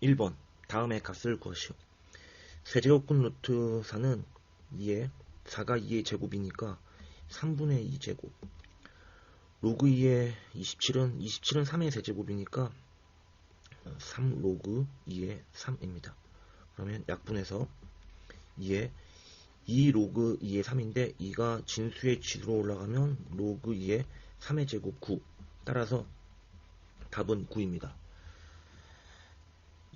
1번 다음의 값을 구하시오. 세제곱근 루트 4는 2에 4가 2의 제곱이니까 3분의 2 제곱. 로그 2의 27은 3의 세제곱이니까 3 로그 2의 3입니다. 그러면 약분해서 2에 2 로그 2의 3인데 2가 진수의 지수로 올라가면 로그 2의 3의 제곱 9. 따라서 답은 9입니다.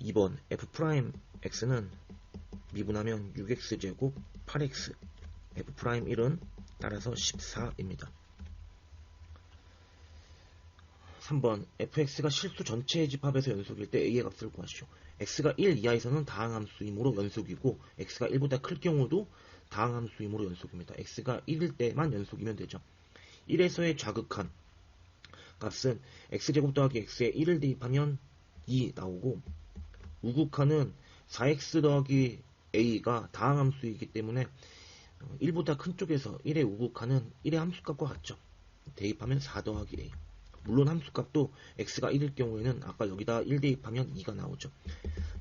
2번 f'x는 미분하면 6x제곱 8x, f'1은 따라서 14입니다. 3번 fx가 실수 전체의 집합에서 연속일 때 a의 값을 구하시오. x가 1 이하에서는 다항함수이므로 연속이고 x가 1보다 클 경우도 다항함수이므로 연속입니다. x가 1일 때만 연속이면 되죠. 1에서의 좌극한 값은 x제곱 더하기 x에 1을 대입하면 2 나오고, 우극한은 4x 더하기 a가 다항함수이기 때문에 1보다 큰 쪽에서 1의 우극한은 1의 함수값과 같죠. 대입하면 4 더하기 a. 물론 함수값도 x가 1일 경우에는 아까 여기다 1 대입하면 2가 나오죠.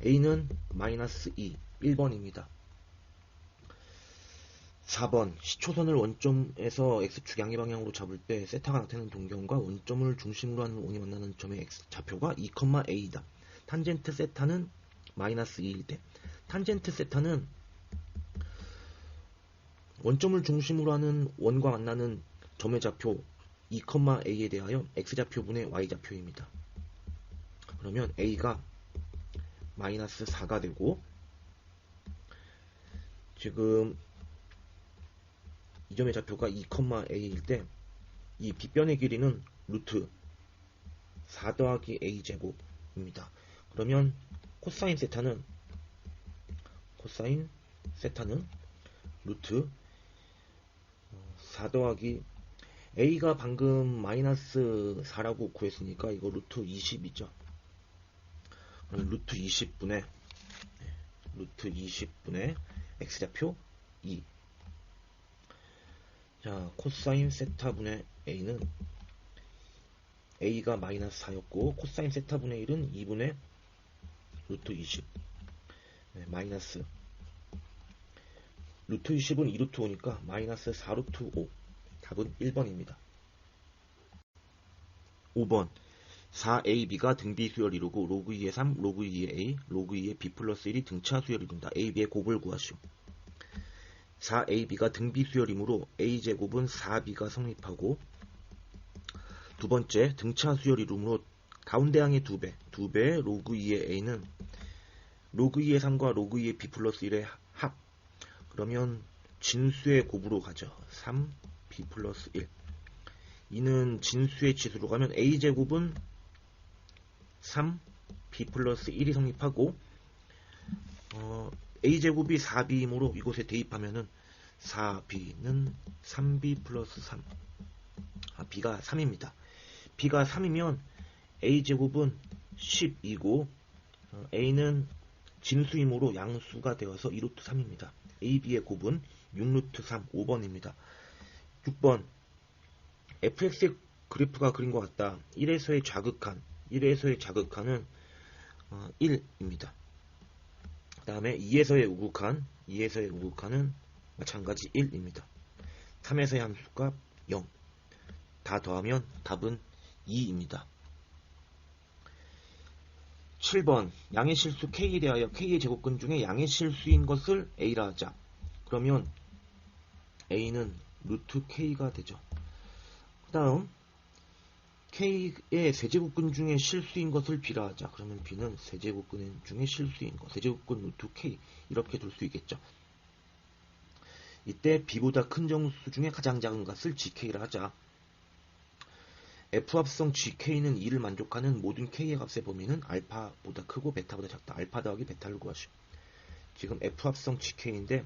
a는 마이너스 2, 1번입니다. 4번 시초선을 원점에서 x축 양의 방향으로 잡을 때 세타가 나타내는 동경과 원점을 중심으로 하는 원이 만나는 점의 좌표가 2,a이다. 탄젠트 세타는 마이너스 2일 때, 탄젠트 세타는 원점을 중심으로 하는 원과 만나는 점의 좌표 2,a에 대하여 x좌표분의 y좌표입니다. 그러면 a가 마이너스 4가 되고, 지금 이 점의 좌표가 2,a일 때 이 빗변의 길이는 루트 4 더하기 a제곱입니다. 그러면 코사인 세타는 루트 4 더하기 a가 방금 마이너스 4라고 구했으니까 이거 루트 20이죠. 루트 20분의 x좌표 2. 자, 코사인 세타분의 a는 a가 마이너스 4였고 코사인 세타분의 1은 2분의 루트 20. 마이너스 루트 20은 2루트 5니까 마이너스 4루트 5. 답은 1번입니다. 5번 4ab가 등비 수열을 이루고 로그 2의 3, 로그 2의 a, 로그 2의 b 플러스 1이 등차 수열을 이룬다. ab의 곱을 구하시오. 4ab가 등비 수열이므로 a제곱은 4b가 성립하고, 두 번째 등차 수열 이룸으로 가운데 항의 2배 로그 2의 a는 로그 2의 3과 로그 2의 b 플러스 1의 합. 그러면 진수의 곱으로 가죠. 3b 플러스 1. 이는 진수의 지수로 가면 a제곱은 3b 플러스 1이 성립하고, a제곱이 4b이므로 이곳에 대입하면은 4b는 3b 플러스 3. b가 3입니다. b가 3이면 a제곱은 10이고 a는 진수이므로 양수가 되어서 2루트 3입니다. ab의 곱은 6루트 3, 5번입니다. 6번 fx의 그래프가 그린 것 같다. 1에서의 좌극한은 1입니다. 그 다음에 2에서의 우극한은 마찬가지 1입니다. 3에서의 함수값 0. 다 더하면 답은 2입니다. 7번 양의 실수 k에 대하여 k의 제곱근 중에 양의 실수인 것을 a라 하자. 그러면 a는 루트 k가 되죠. 그 다음 k의 세제곱근 중에 실수인 것을 b라 하자. 그러면 b는 세제곱근 중에 실수인 것, 세제곱근 루트 k, 이렇게 둘 수 있겠죠. 이때 b보다 큰 정수 중에 가장 작은 값을 gk라 하자. F합성 gk는 2를 만족하는 모든 k의 값의 범위는 알파보다 크고 베타보다 작다. 알파 더하기 베타를 구하시오. 지금 F합성 gk인데,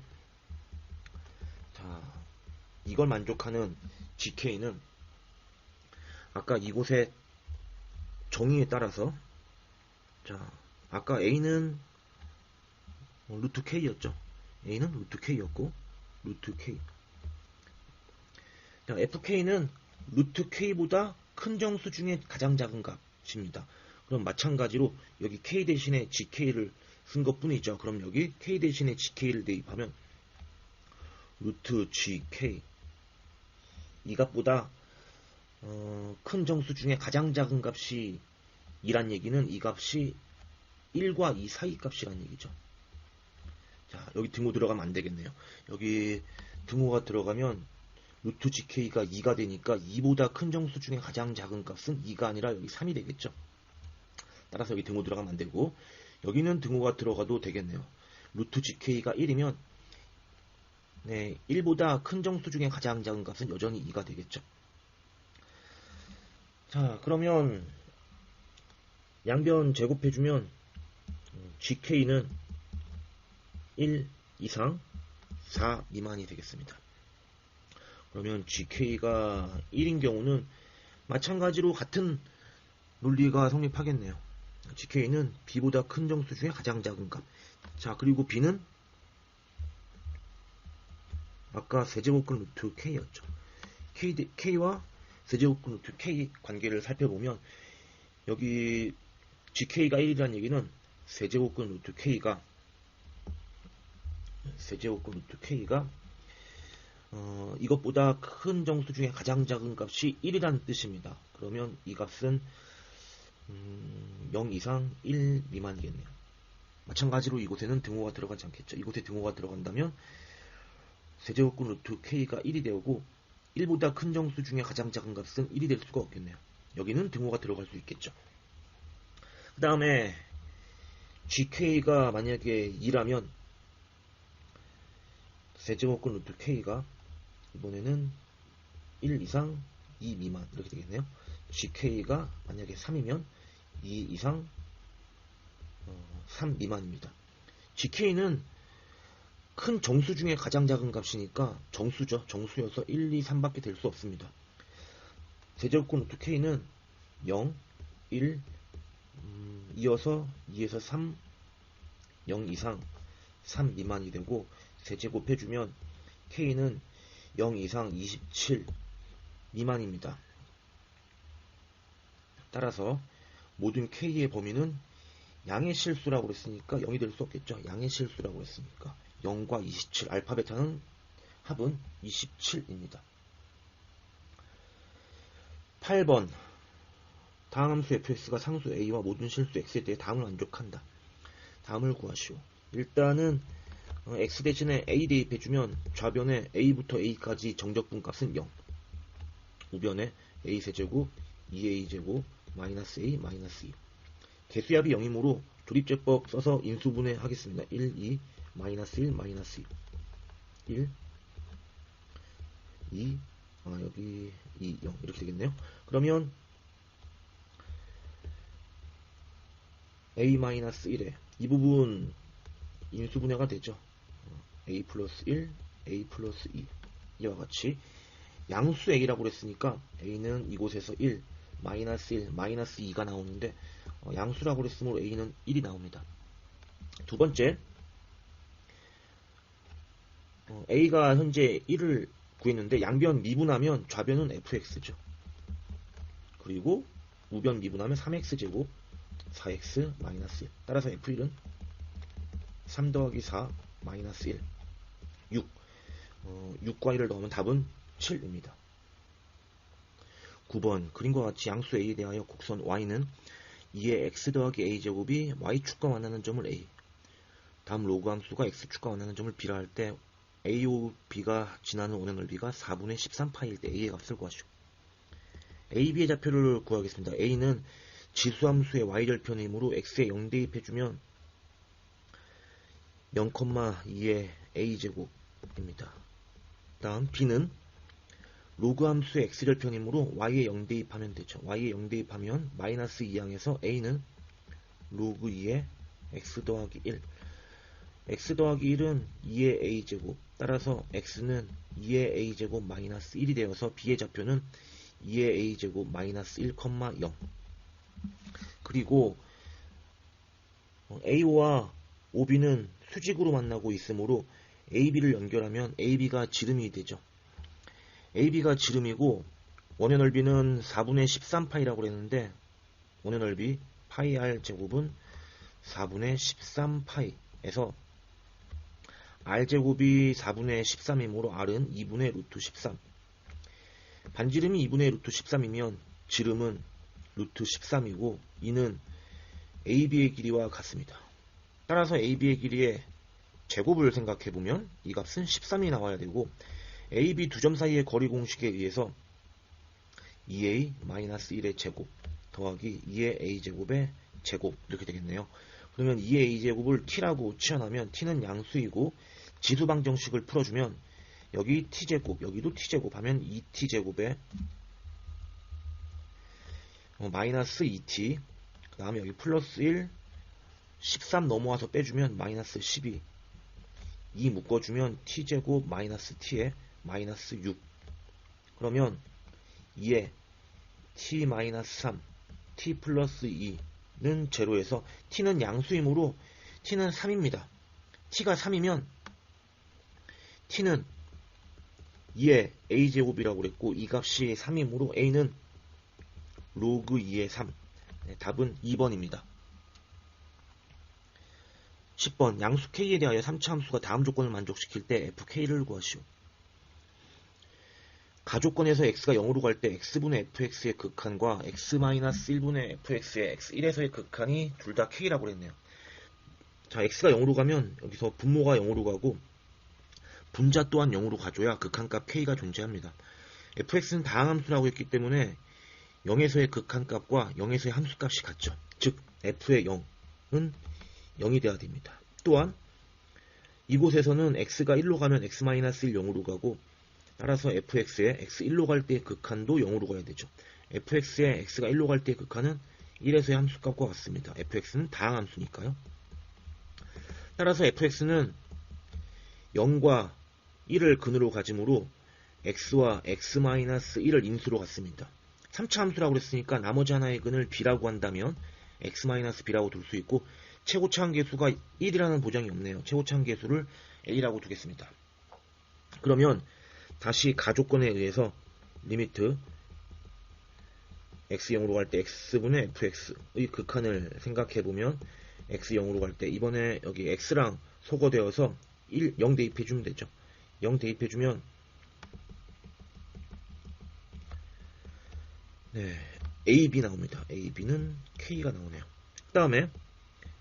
자, 이걸 만족하는 gk는 아까 이곳의 정의에 따라서, 자, 아까 a는 루트 k였죠. a는 루트 k였고 루트 k. 자, fk는 루트 k보다 큰 정수 중에 가장 작은 값입니다. 그럼 마찬가지로 여기 k 대신에 gk를 쓴 것 뿐이죠. 그럼 여기 k 대신에 gk를 대입하면 루트 gk 이 값보다 큰 정수 중에 가장 작은 값이 2란 얘기는 이 값이 1과 2 사이 값이란 얘기죠. 자, 여기 등호 들어가면 안 되겠네요. 여기 등호가 들어가면 루트 gk가 2가 되니까 2보다 큰 정수 중에 가장 작은 값은 2가 아니라 여기 3이 되겠죠. 따라서 여기 등호 들어가면 안 되고, 여기는 등호가 들어가도 되겠네요. 루트 gk가 1이면 네, 1보다 큰 정수 중에 가장 작은 값은 여전히 2가 되겠죠. 자, 그러면 양변 제곱해주면 gk는 1 이상 4 미만이 되겠습니다. 그러면 gk가 1인 경우는 마찬가지로 같은 논리가 성립하겠네요. gk는 b보다 큰 정수 중에 가장 작은 값. 자, 그리고 b는 아까 세제곱근 루트 k였죠. k와 세제곱근 루트 k 관계를 살펴보면 여기 gk가 1이라는 얘기는 세제곱근 루트 k가 이것보다 큰 정수 중에 가장 작은 값이 1이라는 뜻입니다. 그러면 이 값은 0 이상 1 미만이겠네요. 마찬가지로 이곳에는 등호가 들어가지 않겠죠. 이곳에 등호가 들어간다면 세제곱근 루트 k가 1이 되고 1보다 큰 정수 중에 가장 작은 값은 1이 될 수가 없겠네요. 여기는 등호가 들어갈 수 있겠죠. 그 다음에 gk가 만약에 2라면 세제곱근 루트 k가 이번에는 1 이상 2 미만 이렇게 되겠네요. gk가 만약에 3이면 2 이상 3 미만입니다. gk는 큰 정수 중에 가장 작은 값이니까 정수죠. 정수여서 1, 2, 3밖에 될 수 없습니다. 세제곱근 루트 k는 0, 1, 이어서 2에서 3, 0 이상 3 미만이 되고, 세제곱해주면 k는 0 이상 27 미만입니다. 따라서 모든 k의 범위는 양의 실수라고 그랬으니까 0이 될 수 없겠죠. 양의 실수라고 했으니까 0과 27, 알파 베타는 합은 27입니다. 8번 다항함수 fx가 상수 a와 모든 실수 x에 대해 다음을 만족한다. 다음을 구하시오. 일단은 x 대신에 a 대입해주면 좌변에 a부터 a까지 정적분 값은 0, 우변에 a 세제곱 2a제곱 마이너스 a 마이너스 2. 개수합이 0이므로 조립제법 써서 인수분해 하겠습니다. 1, 2, 마이너스 1, 마이너스 2. 1, 2, 여기 2, 0 이렇게 되겠네요. 그러면 a-1에 이 부분 인수분해가 되죠. a 플러스 1, a 플러스 2 이와 같이 양수 a라고 그랬으니까 a는 이곳에서 1, 마이너스 1, 마이너스 2가 나오는데 양수라고 그랬으므로 a는 1이 나옵니다. 두 번째, a가 현재 1을 구했는데 양변 미분하면 좌변은 fx죠. 그리고 우변 미분하면 3x제곱 4x 마이너스 1. 따라서 f1은 3 더하기 4 마이너스 1 6. 6과 1을 넣으면 답은 7입니다. 9번 그림과 같이 양수 a에 대하여 곡선 y는 2의 x 더하기 a제곱이 y축과 만나는 점을 a, 다음 로그 함수가 x축과 만나는 점을 b라 할 때 a오 b가 지나는 원의 넓이가 4분의 13파일 때 a의 값을 구하시오. a, b의 좌표를 구하겠습니다. a는 지수함수의 y절편이므로 x에 0 대입해주면 0,2의 a제곱입니다. 다음 b는 로그 함수의 x절편이므로 y에 0 대입하면 되죠. y에 0 대입하면 마이너스 2항에서 a는 로그 2의 x 더하기 1. x 더하기 1은 2의 a제곱. 따라서 x는 2의 a제곱 마이너스 1이 되어서 b의 좌표는 2의 a제곱 마이너스 1,0. 그리고 a와 ob는 수직으로 만나고 있으므로 ab를 연결하면 ab가 지름이 되죠. ab가 지름이고 원의 넓이는 4분의 13파이라고 그랬는데 원의 넓이 파이 r 제곱은 4분의 13파이에서 r제곱이 4분의 13이므로 r은 2분의 루트 13. 반지름이 2분의 루트 13이면 지름은 루트 13이고 이는 AB의 길이와 같습니다. 따라서 AB의 길이의 제곱을 생각해보면 이 값은 13이 나와야 되고 AB 두 점 사이의 거리 공식에 의해서 2A-1의 제곱 더하기 2의 A제곱의 제곱 이렇게 되겠네요. 그러면 2의 A제곱을 T라고 치환하면 T는 양수이고 지수방정식을 풀어주면 여기 T제곱 여기도 T제곱 하면 2T제곱에 마이너스 2T 그 다음에 여기 플러스 1 13 넘어와서 빼주면 마이너스 12 2 묶어주면 T제곱 마이너스 T에 마이너스 6 그러면 2에 T 마이너스 3 T 플러스 2는 제로에서 T는 양수이므로 T는 3입니다. T가 3이면 T는 2의 A제곱이라고 그랬고 이 값이 3이므로 A는 로그 2의 3 답은 2번입니다. 10번 양수 K에 대하여 3차 함수가 다음 조건을 만족시킬 때 FK를 구하시오. 가조건에서 x가 0으로 갈 때 x분의 fx의 극한과 x-1분의 fx의 x1에서의 극한이 둘 다 k라고 그랬네요. 자, x가 0으로 가면 여기서 분모가 0으로 가고 분자 또한 0으로 가줘야 극한값 k가 존재합니다. fx는 다항함수라고 했기 때문에 0에서의 극한값과 0에서의 함수값이 같죠. 즉 f의 0은 0이 돼야 됩니다. 또한 이곳에서는 x가 1로 가면 x-1 0으로 가고 따라서 fx의 x1로 갈 때의 극한도 0으로 가야 되죠. fx의 x가 1로 갈 때의 극한은 1에서의 함수값과 같습니다. fx는 다항함수니까요. 따라서 fx는 0과 1을 근으로 가지므로 x와 x-1을 인수로 갖습니다. 3차 함수라고 그랬으니까 나머지 하나의 근을 b라고 한다면 x-b라고 둘 수 있고 최고차 한계수가 1이라는 보장이 없네요. 최고차 한계수를 a라고 두겠습니다. 그러면 다시 가조건에 의해서 리미트 x 0으로 갈 때 x분의 fx의 극한을 생각해보면 x 0으로 갈 때 이번에 여기 x랑 소거되어서 0 대입해주면 되죠. 0 대입해주면 AB 나옵니다. AB는 K가 나오네요. 그 다음에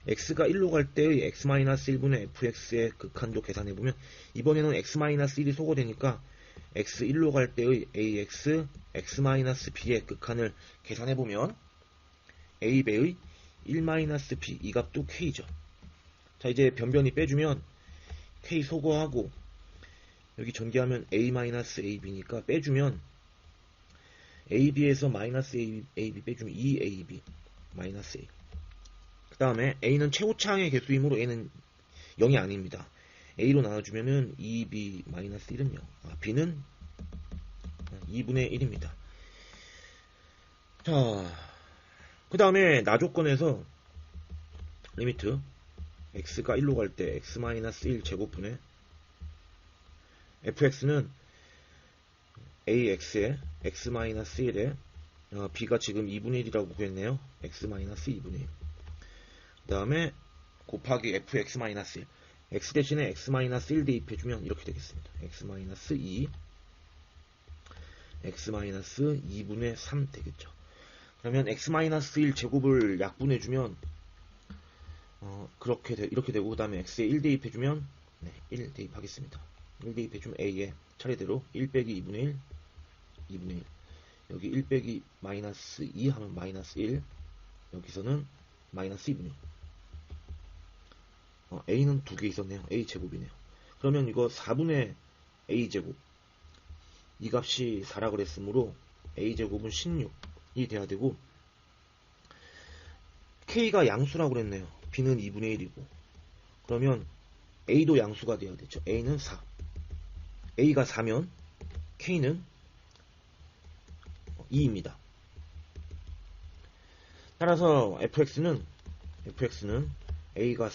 x가 1로 갈 때의 x-1분의 fx의 극한도 계산해보면 이번에는 x-1이 소거되니까 x 1로 갈 때의 ax, x-b의 극한을 계산해보면 a배의 1-b 이 값도 k죠. 자, 이제 변변히 빼주면 k 소거하고 여기 전개하면 a-ab니까 빼주면 ab에서 마이너스 ab 빼주면 2ab 마이너스 a. 그 다음에 a는 최고차항의 개수이므로 a는 0이 아닙니다. a로 나눠주면은 2b-1은 0. b는 2분의 1입니다. 자, 그 다음에 나조건에서 리미트 x가 1로 갈 때 x-1 제곱분의 fx는 ax에 x-1에 b가 지금 2분의 1이라고 구했네요. x-2분의 1. 그 다음에 곱하기 fx-1 x 대신에 x-1 대입해주면 이렇게 되겠습니다. x-2 x-2분의 3 되겠죠. 그러면 x-1 제곱을 약분해주면 이렇게 되고 그 다음에 x에 1 대입해주면 1 대입하겠습니다. 1 대입해주면 a에 차례대로 1 빼기 2분의 1 2분의 1 여기 1 빼기 마이너스 2 하면 마이너스 1 여기서는 마이너스 2분의 1 a는 두 개 있었네요. a제곱이네요. 그러면 이거 4분의 a제곱 이 값이 4라 그랬으므로 a제곱은 16이 돼야 되고 k가 양수라고 그랬네요. b는 2분의 1이고 그러면 a도 양수가 돼야 되죠. a는 4 a가 4면 k는 2입니다. 따라서 fx는 a가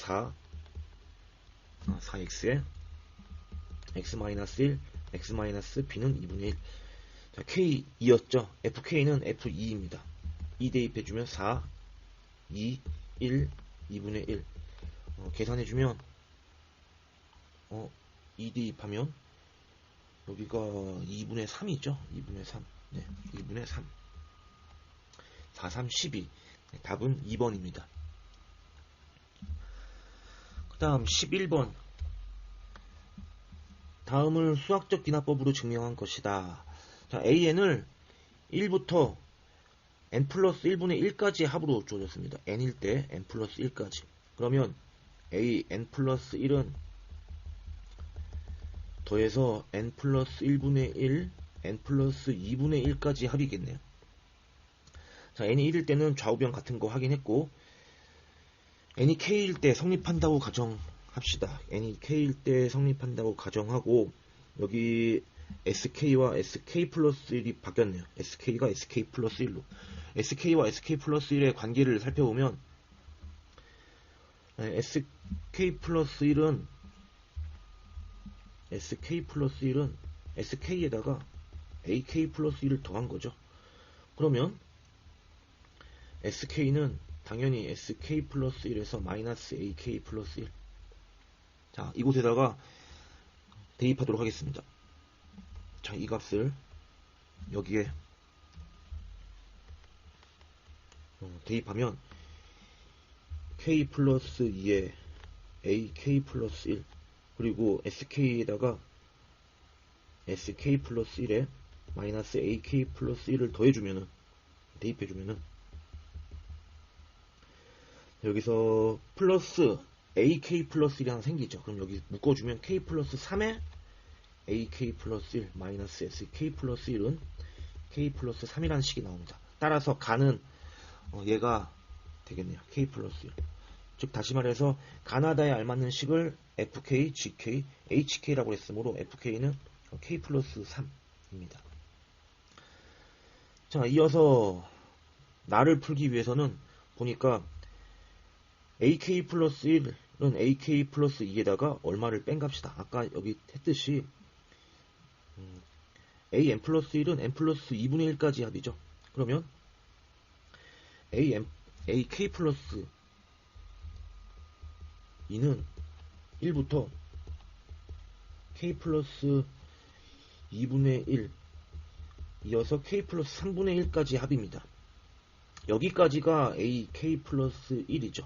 4x에 x-1 x-b는 2분의 1 자, k 2였죠. fk는 f2입니다. 2 대입해주면 4 2, 1, 2분의 1 계산해주면 2 대입하면 여기가 2분의 3이죠. 2분의 3. 네, 2분의 3. 4, 3, 12. 네, 답은 2번입니다. 그 다음 11번. 다음을 수학적 기납법으로 증명한 것이다. 자, AN을 1부터 n 플러스 1분의 1까지 합으로 주어졌습니다. n일 때 n 플러스 1까지. 그러면 a n 플러스 1은 더해서 n 플러스 1분의 1, n 플러스 2분의 1까지 합이겠네요. 자, n이 1일 때는 좌우변 같은 거 확인했고, n이 k일 때 성립한다고 가정합시다. n이 k일 때 성립한다고 가정하고, 여기 sk와 sk 플러스 1이 바뀌었네요. sk가 sk 플러스 1로. sk와 sk 플러스 1의 관계를 살펴보면, sk 플러스 1은 sk에다가 ak 플러스 1을 더한 거죠. 그러면 sk는 당연히 sk 플러스 1에서 마이너스 ak 플러스 1. 자, 이곳에다가 대입하도록 하겠습니다. 자, 이 값을 여기에 대입하면 k 플러스 2에 ak 플러스 1 그리고 sk에다가 sk 플러스 1에 마이너스 ak 플러스 1을 더해주면은, 대입해주면은, 여기서 플러스 ak 플러스 1이 하나 생기죠. 그럼 여기 묶어주면 k 플러스 3에 ak 플러스 1 마이너스 sk 플러스 1은 k 플러스 3이라는 식이 나옵니다. 따라서 가는 얘가 되겠네요. k 플러스 1. 즉 다시 말해서 가나다에 알맞는 식을 fk, gk, hk라고 했으므로 fk는 k 플러스 3입니다. 자, 이어서 나를 풀기 위해서는 보니까 ak 플러스 1은 ak 플러스 2에다가 얼마를 뺀 값이다. 아까 여기 했듯이 an 플러스 1은 n 플러스 2분의 1까지 합이죠. 그러면 ak 플러스 2는 1부터 k 플러스 2분의 1 이어서 k 플러스 3분의 1까지 합입니다. 여기까지가 ak 플러스 1이죠.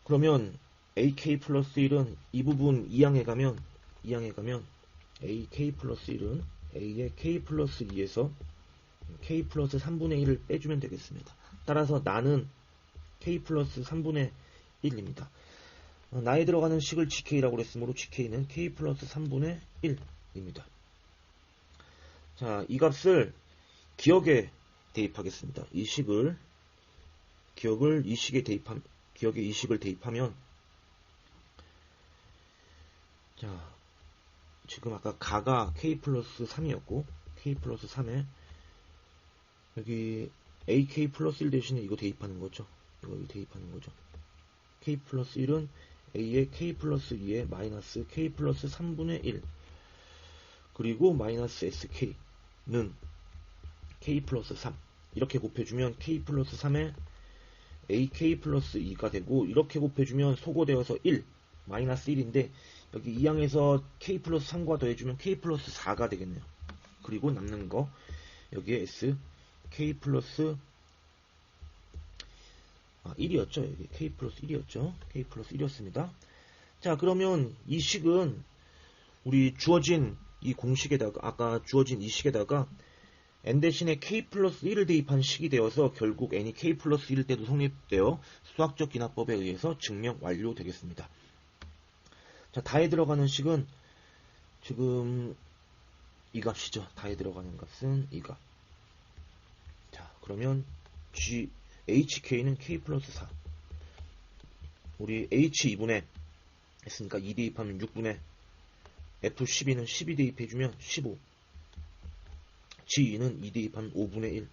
그러면 ak 플러스 1은 이 부분 2항에 가면 ak 플러스 1은 a의 k 플러스 2에서 k 플러스 3분의 1을 빼주면 되겠습니다. 따라서 나는 k 플러스 3분의 1입니다. 나에 들어가는 식을 gk라고 했으므로 gk는 k 플러스 3분의 1입니다. 자, 이 값을 기억에 대입하겠습니다. 이 식을 기억에 이 식을 대입하면, 자, 지금 아까 가가 k 플러스 3이었고 k 플러스 3에 여기 ak 플러스 1 대신에 이거 대입하는 거죠. 이거 대입하는 거죠. k 플러스 1은 a의 k 플러스 2에 마이너스 k 플러스 3분의 1 그리고 마이너스 sk는 k 플러스 3 이렇게 곱해주면 k 플러스 3에 ak 플러스 2가 되고, 이렇게 곱해주면 소거되어서 1 마이너스 1인데 여기 이 항에서 k 플러스 3과 더해주면 k 플러스 4가 되겠네요. 그리고 남는 거 여기에 s k 플러스 1이었죠. 여기 k 플러스 1이었죠. k 플러스 1이었습니다. 자, 그러면 이 식은 우리 주어진 이 공식에다가, 아까 주어진 이 식에다가 n 대신에 k 플러스 1을 대입한 식이 되어서 결국 n이 k 플러스 1일 때도 성립되어 수학적 기납법에 의해서 증명 완료되겠습니다. 자, 다에 들어가는 식은 지금 이 값이죠. 다에 들어가는 값은 이 값. 자, 그러면 hk는 k 플러스 4. 우리 h2분의 했으니까 2 대입하면 6분의 f12는 12 대입해주면 15. g2는 2 대입하면 5분의 1.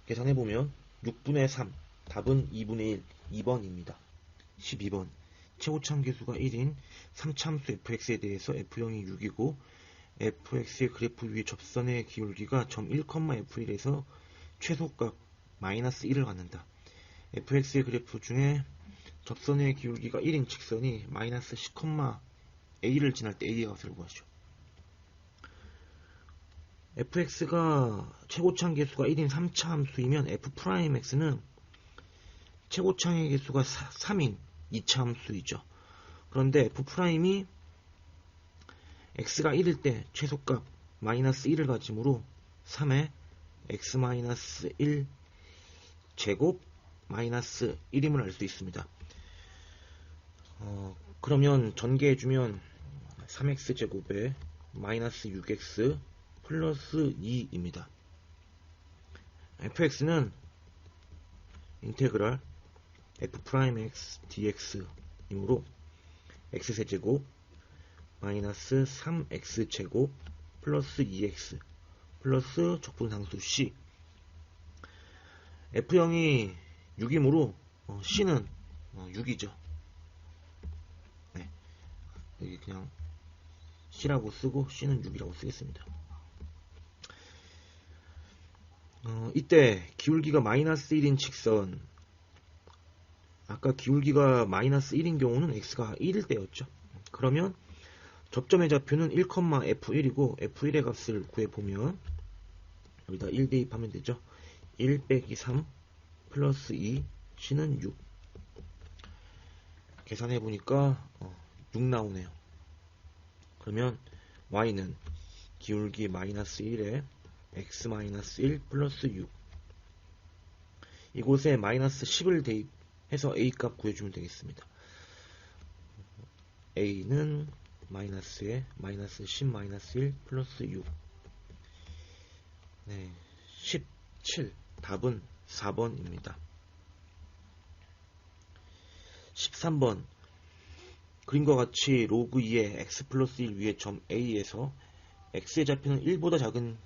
계산해보면 6분의 3. 답은 2분의 1. 2번입니다. 12번. 최고참 계수가 1인 3참수 fx에 대해서 f0이 6이고 fx의 그래프 위의 접선의 기울기가 점 1,f1에서 최소값 마이너스 1을 갖는다. fx의 그래프 중에 접선의 기울기가 1인 직선이 마이너스 10, a를 지날 때 a의 값을 구하죠. fx가 최고창 개수가 1인 3차 함수이면 f'x는 최고창의 개수가 3인 2차 함수이죠. 그런데 f'이 x가 1일 때 최소값 마이너스 1을 가지므로 3에 x 마이너스 1 제곱 마이너스 1임을 알 수 있습니다. 그러면 전개해주면 3x 제곱에 마이너스 6x 플러스 2입니다. fx는 인테그랄 f'x dx이므로 x세제곱 마이너스 3x제곱 플러스 2x 플러스 적분상수 c f형이 6이므로 c는 6이죠. 네. 여기 그냥 c라고 쓰고 c는 6이라고 쓰겠습니다. 이때 기울기가 마이너스 1인 직선, 아까 기울기가 마이너스 1인 경우는 x가 1일 때였죠. 그러면 접점의 좌표는 1,f1이고 f1의 값을 구해보면 여기다 1 대입하면 되죠. 1 빼기 3 플러스 2 c는 6 계산해보니까 6 나오네요. 그러면 y는 기울기 마이너스 1에 x 마이너스 1 플러스 6 이곳에 마이너스 10을 대입해서 a 값 구해주면 되겠습니다. a는 마이너스에 마이너스 10 마이너스 1 플러스 6 네, 17 답은 4번입니다. 13번 그림과 같이 로그 2의 x 플러스 1 위의 점 A에서 x의 좌표는 1보다 작은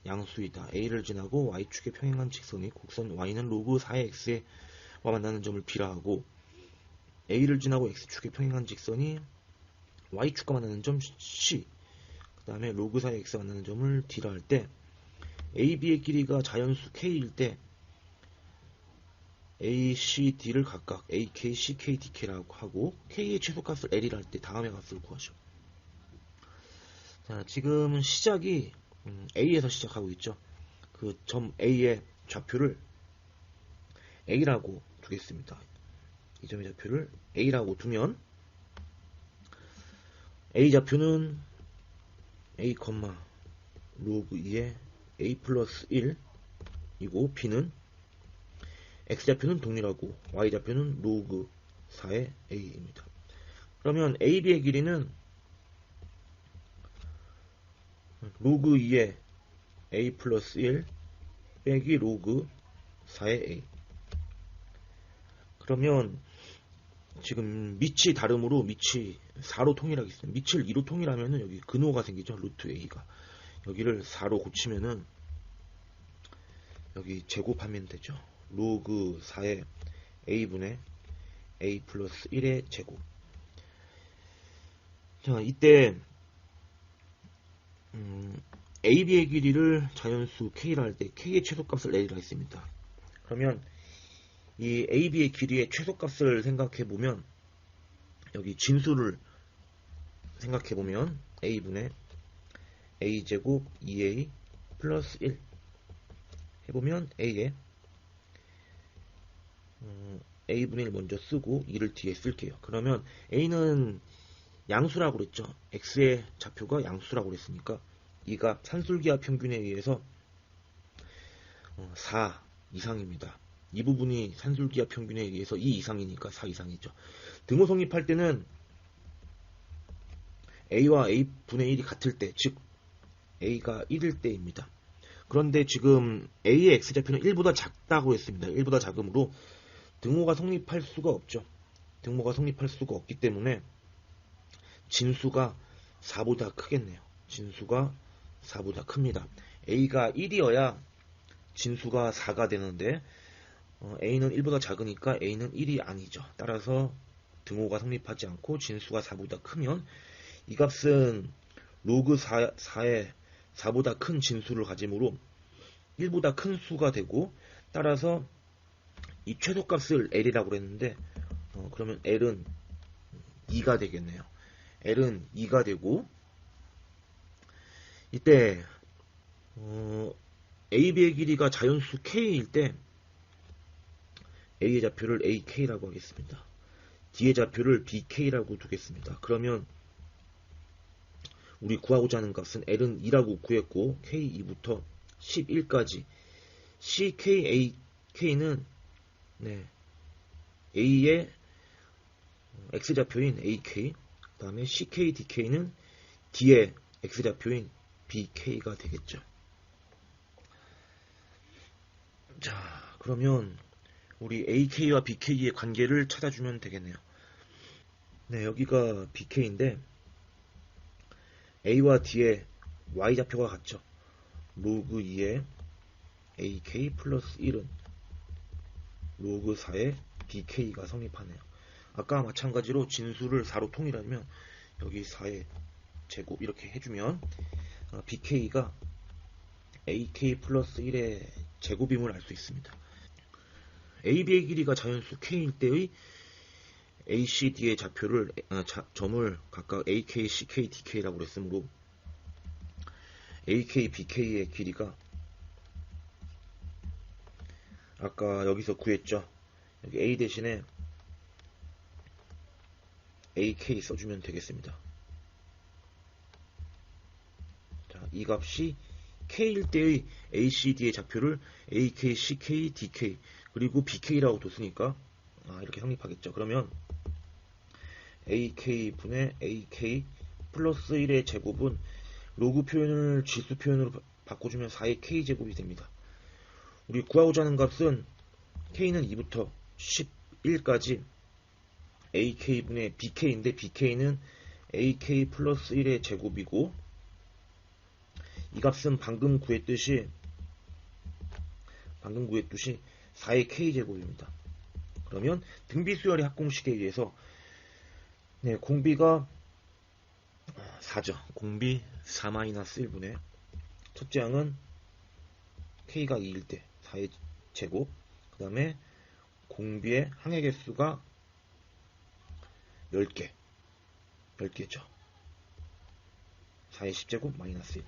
양수이다. A를 지나고 y축에 평행한 직선이 곡선 y는 로그 4의 x와 만나는 점을 B라 하고 A를 지나고 x축에 평행한 직선이 y축과 만나는 점 C 그 다음에 로그 4의 x가 만나는 점을 D라 할 때 A, B의 길이가 자연수 K일 때 A, C, D를 각각 A, K, C, K, D, K라고 하고 K의 최소값을 L이라 할 때 다음의 값을 구하죠. 자, 지금은 시작이 A에서 시작하고 있죠. 그 점 A의 좌표를 A라고 두겠습니다. 이 점의 좌표를 A라고 두면 A 좌표는 A, 로그 2의 A 플러스 1이고 B는 X좌표는 동일하고 Y좌표는 로그 4의 A입니다. 그러면 AB의 길이는 로그 2의 A 플러스 1 빼기 로그 4의 A 그러면 지금 밑이 다름으로 밑이 4로 통일하겠습니다. 밑을 2로 통일하면은 여기 근호가 생기죠. 루트 A가 여기를 4로 고치면은 여기 제곱하면 되죠. 로그 4의 A분의 A 플러스 1의 제곱. 자, 이때 AB의 길이를 자연수 K라 할 때 K의 최소값을 L이라 했습니다. 그러면 이 AB의 길이의 최소값을 생각해보면 여기 진수를 생각해보면 A분의 A제곱 2A 플러스 1 해보면 A에 A분의 1 먼저 쓰고 2를 뒤에 쓸게요. 그러면 A는 양수라고 그랬죠. X의 좌표가 양수라고 그랬으니까 이 값 산술기하 평균에 의해서 4 이상입니다. 이 부분이 산술기하 평균에 의해서 2 이상이니까 4 이상이죠. 등호 성립할 때는 A와 A분의 1이 같을 때, 즉 A가 1일 때입니다. 그런데 지금 A의 X좌표는 1보다 작다고 했습니다. 1보다 작으므로 등호가 성립할 수가 없죠. 등호가 성립할 수가 없기 때문에 진수가 4보다 크겠네요. 진수가 4보다 큽니다. A가 1이어야 진수가 4가 되는데 A는 1보다 작으니까 A는 1이 아니죠. 따라서 등호가 성립하지 않고 진수가 4보다 크면 이 값은 로그 4의 4보다 큰 진수를 가지므로 1보다 큰 수가 되고 따라서 이 최소값을 L이라고 그랬는데 그러면 L은 2가 되겠네요. L은 2가 되고 이때 AB의 길이가 자연수 K일 때 A의 좌표를 AK라고 하겠습니다. D의 좌표를 BK라고 두겠습니다. 그러면 우리 구하고자 하는 값은 L은 2라고 구했고 K2부터 11까지 CKAK는 A의 X좌표인 AK, 그 다음에 CKDK는 D의 X좌표인 BK가 되겠죠. 자, 그러면 우리 AK와 BK의 관계를 찾아주면 되겠네요. 네, 여기가 BK인데 A와 D의 Y좌표가 같죠. 로그 2의 AK 플러스 1은 로그 4의 BK가 성립하네요. 아까 마찬가지로 진수를 4로 통일하면 여기 4의 제곱 이렇게 해주면 BK가 AK 플러스 1의 제곱임을 알 수 있습니다. AB의 길이가 자연수 K일 때의 ACD의 좌표를 점을 각각 AK, CK, DK라고 했으므로 AK, BK의 길이가 아까 여기서 구했죠. 여기 A 대신에 AK 써주면 되겠습니다. 자, 이 값이 K일 때의 ACD의 좌표를 AK, CK, DK 그리고 BK라고 뒀으니까 이렇게 성립하겠죠. 그러면 AK분의 AK 플러스 1의 제곱은 로그 표현을 지수 표현으로 바꿔주면 4의 K제곱이 됩니다. 우리 구하고자 하는 값은 K는 2부터 11까지 AK분의 BK인데 BK는 AK 플러스 1의 제곱이고 이 값은 방금 구했듯이 4의 K제곱입니다. 그러면 등비수열의 합공식에 의해서 공비가 4죠. 공비 4-1분의 첫째 항은 K가 2일 때 4의 제곱, 그 다음에 공비의 항의 개수가 10개죠. 4의 10제곱 마이너스 1.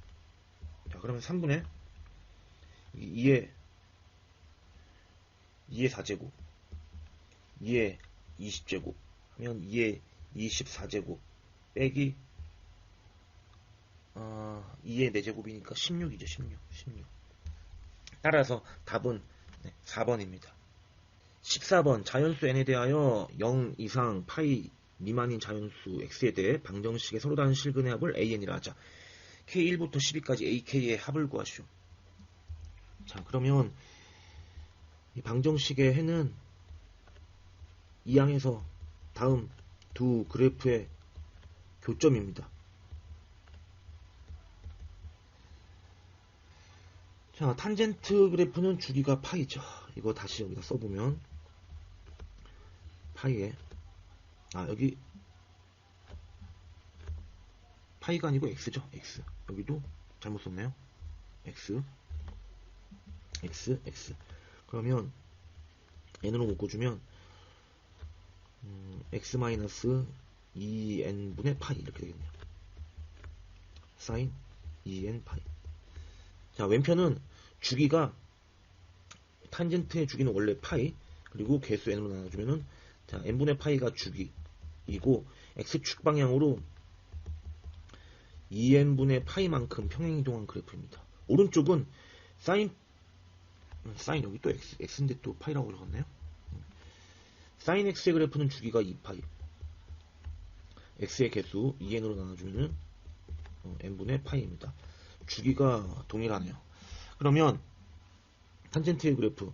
자, 그러면 3분의 2의 4제곱, 2의 20제곱 하면 2의 24제곱 빼기 2의 4제곱이니까 16이죠. 16. 따라서 답은 4번입니다. 14번 자연수 n에 대하여 0 이상 파이 미만인 자연수 x에 대해 방정식의 서로 다른 실근의 합을 an이라 하자. k1부터 12까지 ak의 합을 구하시오. 자, 그러면 이 방정식의 해는 이 항에서 다음 두 그래프의 교점입니다. 자, 탄젠트 그래프는 주기가 파이죠. 이거 다시 여기다 써보면 파이에 여기 파이가 아니고 x죠. x. 여기도 잘못 썼네요. x. 그러면 n으로 묶어주면 x 마이너스 2n분의 파이 이렇게 되겠네요. 사인 2n 파이. 자, 왼편은 주기가 탄젠트의 주기는 원래 파이 그리고 개수 n으로 나눠주면은 자, n분의 파이가 주기이고 x축 방향으로 2n분의 파이만큼 평행이동한 그래프입니다. 오른쪽은 사인 여기 또 x인데 또 파이라고 적었네요. 사인 x의 그래프는 주기가 2파이 x의 개수 2n으로 나눠주면 n분의 파이입니다. 주기가 동일하네요. 그러면 탄젠트의 그래프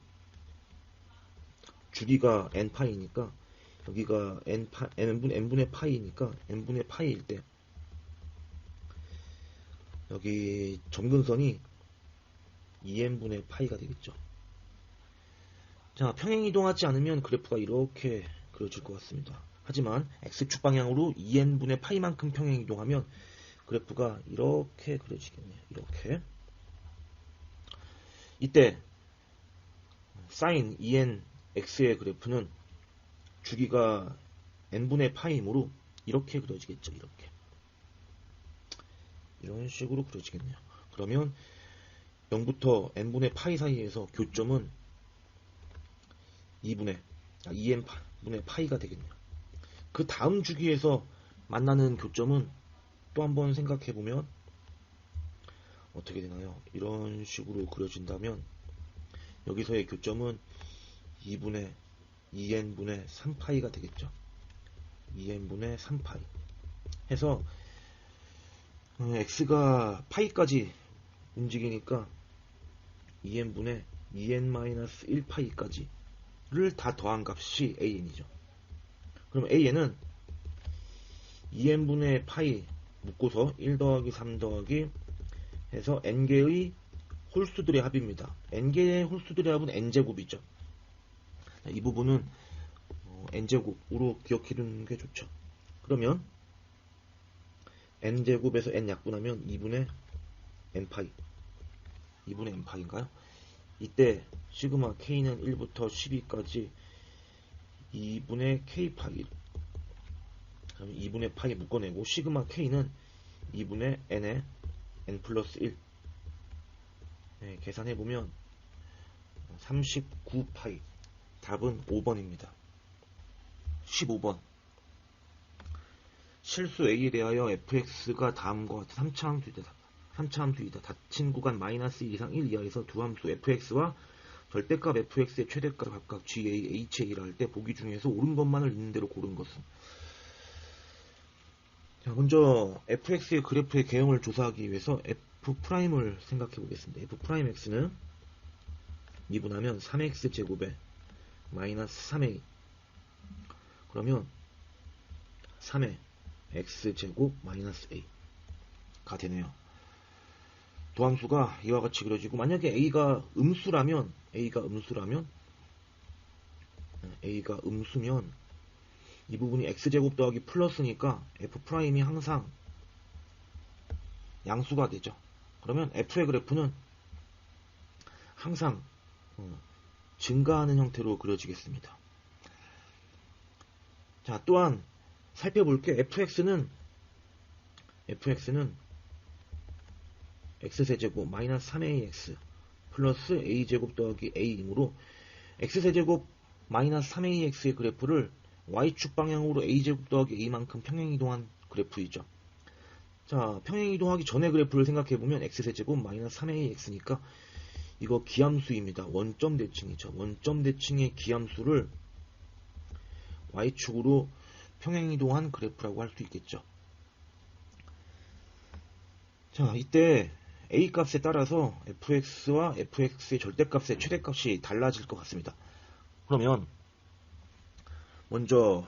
주기가 n파이니까 여기가 n분의 파이니까 n분의 파이일 때 여기 점근선이 2n분의 파이가 되겠죠. 자, 평행이동하지 않으면 그래프가 이렇게 그려질 것 같습니다. 하지만 x축 방향으로 2n분의 파이만큼 평행이동하면 그래프가 이렇게 그려지겠네요. 이렇게. 이때 sin 2n x의 그래프는 주기가 n분의 파이므로 이렇게 그려지겠죠. 이렇게. 이런 식으로 그려지겠네요. 그러면 0부터 n분의 파이 사이에서 교점은 2n분의 파이가 되겠네요. 그 다음 주기에서 만나는 교점은 또 한번 생각해보면 어떻게 되나요? 이런 식으로 그려진다면 여기서의 교점은 2n분의 3파이가 되겠죠. 2n분의 3파이 해서 x가 파이까지 움직이니까 2n분의 2n-1파이까지를 다 더한 값이 an이죠. 그럼 an은 2n분의 파이 묶고서 1 더하기 3 더하기 해서 n개의 홀수들의 합입니다. n개의 홀수들의 합은 n제곱이죠. 이 부분은 n제곱으로 기억해두는 게 좋죠. 그러면 n제곱에서 n 약분하면 2분의 n파이 2분의 n파이인가요? 이때 시그마 k는 1부터 12까지 2분의 k파이 2분의 파이 묶어내고 시그마 k는 2분의 n의 n 플러스 1 계산해보면 39파이 답은 5번입니다. 15번 실수 a에 대하여 fx가 다음과 같은 3차 함수이다. 닫힌 구간 -1 이상 1 이하에서 두 함수 fx와 절대값 fx의 최대값 각각 ga, ha를 할 때 보기 중에서 옳은 것만을 있는 대로 고른 것은. 자, 먼저 fx의 그래프의 개형을 조사하기 위해서 f'을 생각해 보겠습니다. f'x는 미분하면 3x제곱에 마이너스 3a 그러면 3의 x제곱 마이너스 a가 되네요. 도함수가 이와 같이 그려지고 만약에 a가 음수면 이 부분이 x제곱 더하기 플러스니까 f'이 항상 양수가 되죠. 그러면 f의 그래프는 항상 증가하는 형태로 그려지겠습니다. 자, 또한 살펴볼게. fx는 x세제곱 마이너스 3ax 플러스 a제곱 더하기 a이므로 x세제곱 마이너스 3ax의 그래프를 y축 방향으로 a제곱 더하기 a만큼 평행이동한 그래프이죠. 자, 평행이동하기 전의 그래프를 생각해보면 x세제곱 마이너스 3ax니까 이거 기함수입니다. 원점 대칭이죠. 원점 대칭의 기함수를 y축으로 평행이동한 그래프라고 할 수 있겠죠. 자, 이때 a 값에 따라서 fx와 fx의 절대값의 최대값이 달라질 것 같습니다. 그러면 먼저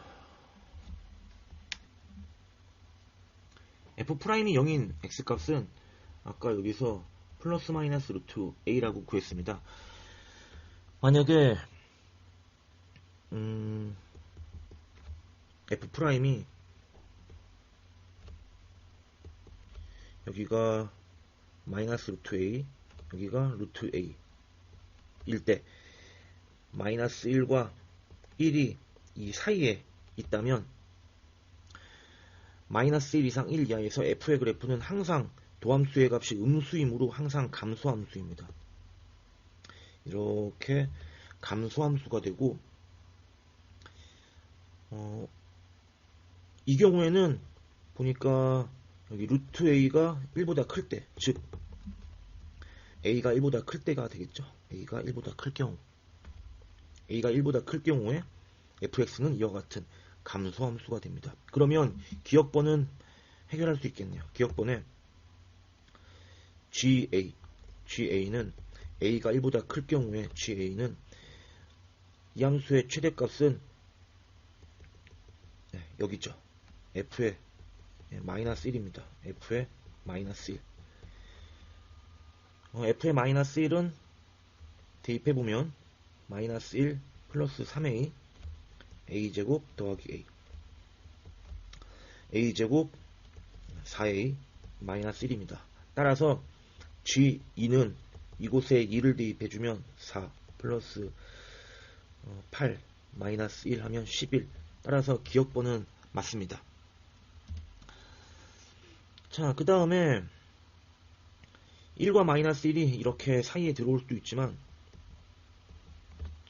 f'이 0인 x값은 아까 여기서 플러스 마이너스 루트 a라고 구했습니다. 만약에 f'이 여기가 마이너스 루트 a 여기가 루트 a 일 때 마이너스 1과 1이 이 사이에 있다면 마이너스 1 이상 1 이하에서 f의 그래프는 항상 도함수의 값이 음수이므로 항상 감소함수입니다. 이렇게 감소함수가 되고 이 경우에는 보니까 여기 루트 a가 1보다 클 때, 즉 a가 1보다 클 때가 되겠죠. a가 1보다 클 경우에 fx는 이와 같은 감소함수가 됩니다. 그러면 기억번은 해결할 수 있겠네요. 기억번에 ga는 a가 1보다 클 경우에 ga는 이 함수의 최대값은 여기 있죠. f의 마이너스 1입니다. f의 마이너스 1. f의 마이너스 1은 대입해보면 마이너스 1 플러스 3a a제곱 더하기 a제곱 4a 마이너스 1입니다. 따라서 g2는 이곳에 2를 대입해주면 4 플러스 8 마이너스 1 하면 11. 따라서 기억번은 맞습니다. 자, 그 다음에 1과 마이너스 1이 이렇게 사이에 들어올 수도 있지만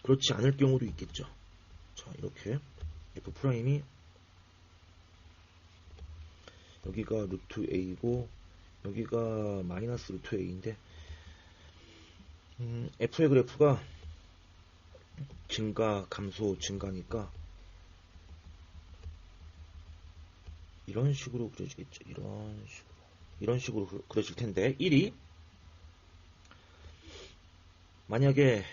그렇지 않을 경우도 있겠죠. 자, 이렇게 F'이 여기가 루트 A고 여기가 마이너스 루트 A인데 F의 그래프가 증가, 감소, 증가니까 이런 식으로 그려지겠죠. 이런 식으로 그려질 텐데 1이 만약에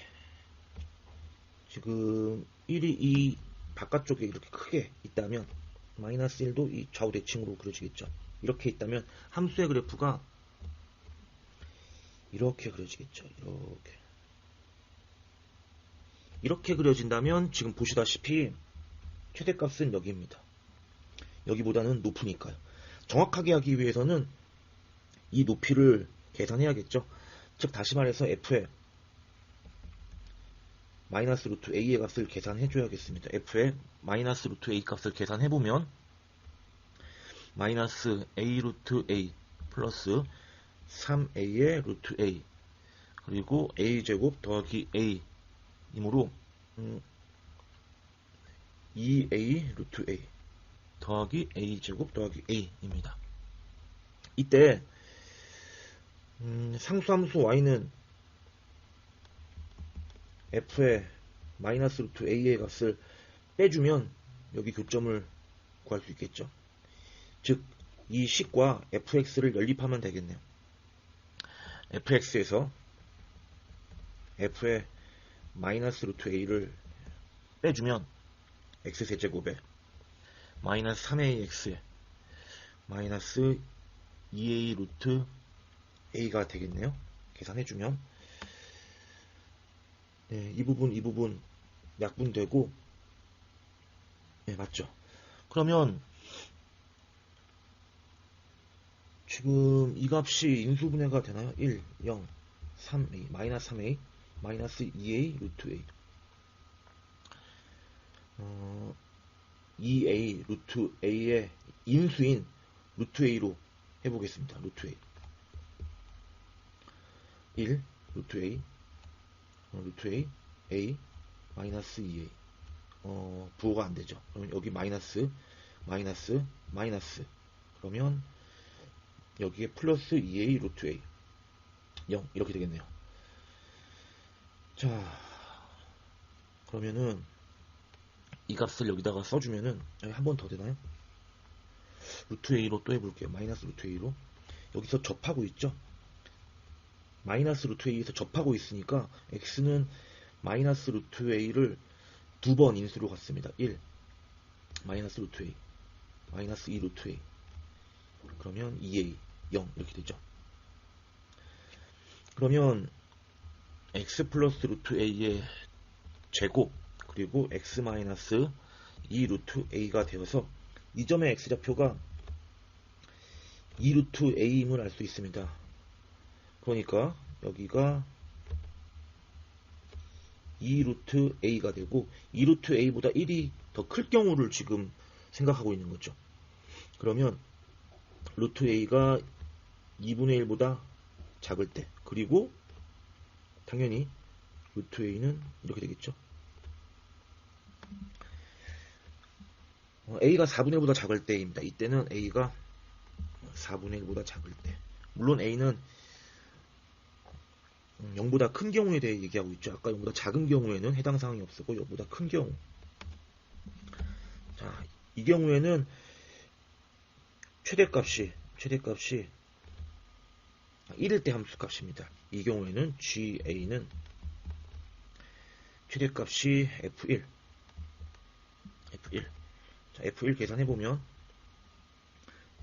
지금 1이 이 바깥쪽에 이렇게 크게 있다면 마이너스 1도 이 좌우 대칭으로 그려지겠죠. 이렇게 있다면 함수의 그래프가 이렇게 그려지겠죠. 이렇게 그려진다면 지금 보시다시피 최대값은 여기입니다. 여기보다는 높으니까요. 정확하게 하기 위해서는 이 높이를 계산해야겠죠. 즉 다시 말해서 f의 마이너스 루트 a의 값을 계산해 줘야겠습니다. f의 마이너스 루트 a 값을 계산해 보면 마이너스 a 루트 a 플러스 3a의 루트 a 그리고 a 제곱 더하기 a 이므로 2a 루트 a 더하기 a 제곱 더하기 a입니다. 이때 상수함수 y는 f의 마이너스 루트 a의 값을 빼주면 여기 교점을 구할 수 있겠죠. 즉 이 식과 fx를 연립하면 되겠네요. fx에서 f의 마이너스 루트 a를 빼주면 x세제곱에 마이너스 3ax에 마이너스 2a 루트 a가 되겠네요. 계산해주면 네, 이 부분 약분되고 네, 맞죠. 그러면 지금 이 값이 인수분해가 되나요? 1, 0, 3a, 마이너스 3a, 마이너스 2a 루트 a 2a 루트 a의 인수인 루트 a로 해보겠습니다. 루트 a 1 루트 a 루트 a a 마이너스 2a 부호가 안되죠. 그러면 여기 마이너스 그러면 여기에 플러스 2a 루트 a 0 이렇게 되겠네요. 자 그러면은 이 값을 여기다가 써주면은 한 번 더 되나요? 루트 a로 또 해볼게요. 마이너스 루트 a로 여기서 접하고 있죠. 마이너스 루트 a에서 접하고 있으니까 x는 마이너스 루트 a를 두 번 인수로 갔습니다. 1 마이너스 루트 a 마이너스 2 루트 a 그러면 2a 0 이렇게 되죠. 그러면 x 플러스 루트 a의 제곱 그리고 x 마이너스 2 루트 a가 되어서 이 점의 x좌표가 2 루트 a임을 알 수 있습니다. 그러니까 여기가 2 루트 a가 되고 2 루트 a보다 1이 더 클 경우를 지금 생각하고 있는 거죠. 그러면 루트 a가 2분의 1보다 작을 때 그리고 당연히 루트 a는 이렇게 되겠죠. a가 4분의 1보다 작을 때입니다. 이때는 a가 4분의 1보다 작을 때 물론 a는 0보다 큰 경우에 대해 얘기하고 있죠. 아까 0보다 작은 경우에는 해당 사항이 없었고 0보다 큰 경우 자, 이 경우에는 최대값이 1일 때 함수값입니다. 이 경우에는 GA는 최대값이 F1 자, F1 계산해보면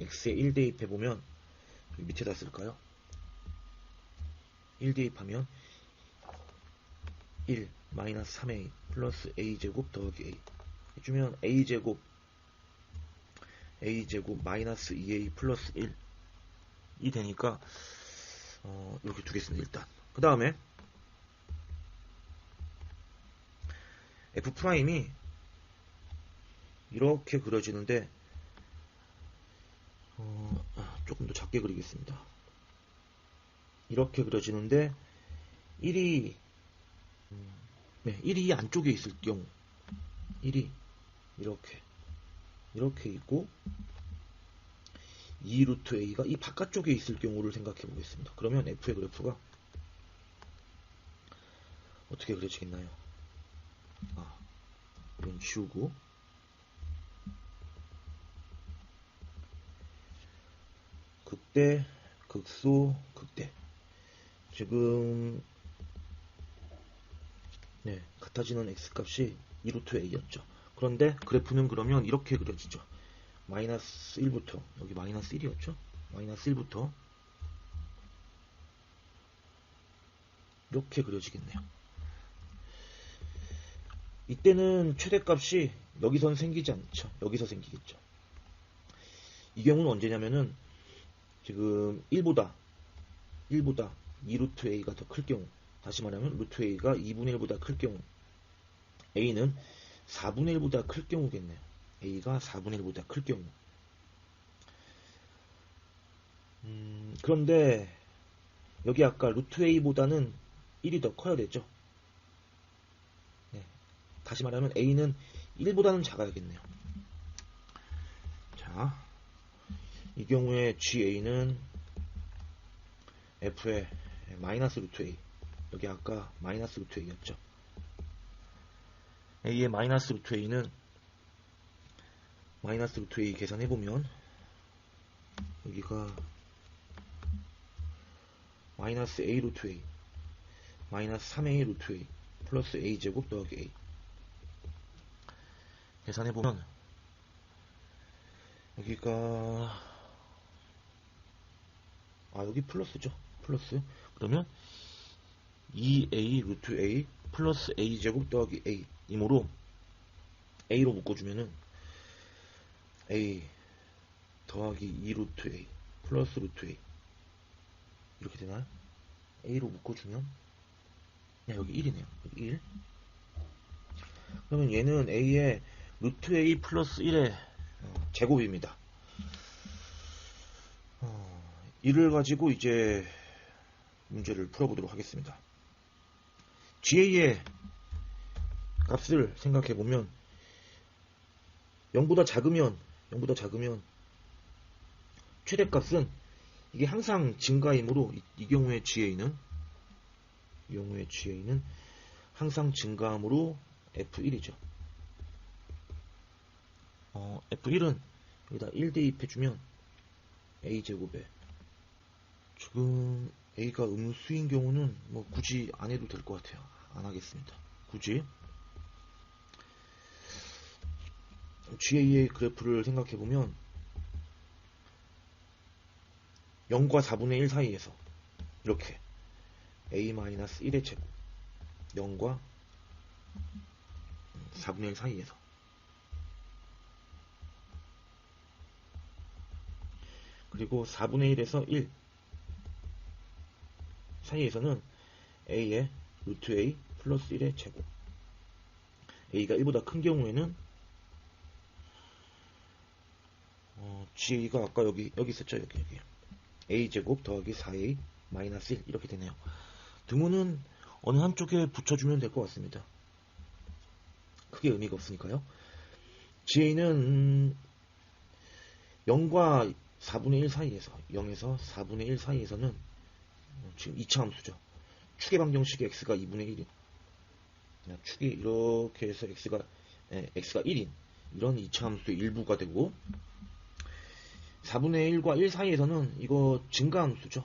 X에 1 대입해보면 밑에다 쓸까요? 1 대입하면 1 마이너스 3a 플러스 a제곱 더하기 a 해주면 a제곱 마이너스 2a 플러스 1이 되니까 이렇게 두겠습니다. 일단 그 다음에 F 프라임이 이렇게 그려지는데 조금 더 작게 그리겠습니다. 이렇게 그려지는데 1이 1이 안쪽에 있을 경우 1이 이렇게 있고 2 루트 A가 이 바깥쪽에 있을 경우를 생각해 보겠습니다. 그러면 F의 그래프가 어떻게 그려지겠나요? 이건 지우고 극대, 극소, 극대. 지금 같아지는 x값이 2루트 a였죠. 그런데 그래프는 그러면 이렇게 그려지죠. 마이너스 1부터 여기 마이너스 1이었죠. 마이너스 1부터 이렇게 그려지겠네요. 이때는 최대값이 여기선 생기지 않죠. 여기서 생기겠죠. 이 경우는 언제냐면은 지금 1보다 2루트 a가 더 클 경우, 다시 말하면 루트 a가 2분의 1보다 클 경우, a는 4분의 1보다 클 경우겠네요. a가 4분의 1보다 클 경우. 그런데 여기 아까 루트 a보다는 1이 더 커야 되죠. 다시 말하면 a는 1보다는 작아야겠네요. 자, 이 경우에 ga는 f의 마이너스 루트 a, 여기 아까 마이너스 루트 a였죠. a의 마이너스 루트 a는 마이너스 루트 a 계산해보면 여기가 마이너스 a 루트 a 마이너스 3a 루트 a 플러스 a 제곱 더하기 a 계산해보면 여기가 여기 플러스죠. 플러스. 그러면 2a 루트 a 플러스 a 제곱 더하기 a 이므로 a로 묶어주면은 a 더하기 2 루트 a 플러스 루트 a 이렇게 되나요? a로 묶어주면 여기 1이네요. 여기 1. 그러면 얘는 a의 루트 a 플러스 1의 제곱입니다. 이를 가지고 이제 문제를 풀어보도록 하겠습니다. GA의 값을 생각해보면 0보다 작으면 최대값은 이게 항상 증가이므로 이 경우의 GA는 항상 증가함으로 F1이죠. F1은 여기다 1 대입해주면 A제곱에, 지금 A가 음수인 경우는 뭐 굳이 안 해도 될 것 같아요. 안 하겠습니다. 굳이. GA의 그래프를 생각해보면 0과 4분의 1 사이에서 이렇게 A-1의 제곱 0과 4분의 1 사이에서, 그리고 4분의 1에서 1 사이에서는 a의 루트 a 플러스 1의 제곱, a가 1보다 큰 경우에는 ga가 아까 여기 있었죠. 여기 a 제곱 더하기 4a 마이너스 1 이렇게 되네요. 등호는 어느 한쪽에 붙여주면 될 것 같습니다. 크게 의미가 없으니까요. ga는 0과 4분의 1 사이에서, 0에서 4분의 1 사이에서는 지금 2차 함수죠. 축의 방정식의 x가 2분의 1인, 축이 이렇게 해서 x가 1인 이런 2차 함수의 일부가 되고, 4분의 1과 1 사이에서는 이거 증가함수죠.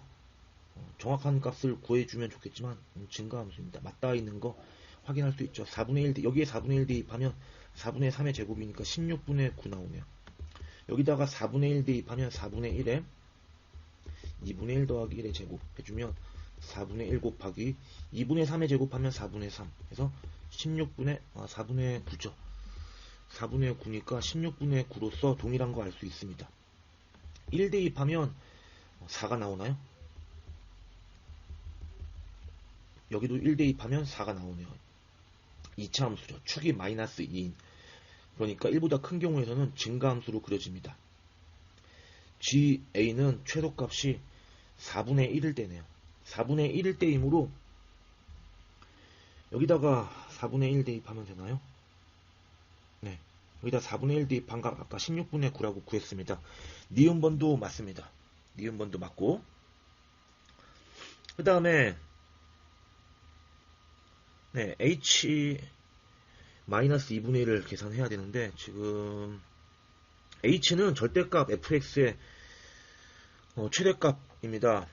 정확한 값을 구해주면 좋겠지만 증가함수입니다. 맞닿아 있는 거 확인할 수 있죠. 4분의 1 여기에 4분의 1 대입하면 4분의 3의 제곱이니까 16분의 9 나오네요. 여기다가 4분의 1 대입하면 4분의 1에 2분의 1 더하기 1의 제곱 해주면 4분의 1 곱하기 2분의 3의 제곱하면 4분의 3 해서 4분의 9죠. 4분의 9니까 16분의 9로서 동일한 거 알 수 있습니다. 1 대입하면 4가 나오나요? 여기도 1 대입하면 4가 나오네요. 2차 함수죠. 축이 마이너스 2인. 그러니까 1보다 큰 경우에서는 증가함수로 그려집니다. GA는 최소값이 4분의 1일 때네요. 4분의 1일 때이므로 여기다가 4분의 1 대입하면 되나요? 네. 여기다 4분의 1 대입한 값 아까 16분의 9라고 구했습니다. 니은번도 맞습니다. 니은번도 맞고 그 다음에 네, H 마이너스 2분의 1을 계산해야 되는데 지금 H는 절대값 fx의 최대값입니다.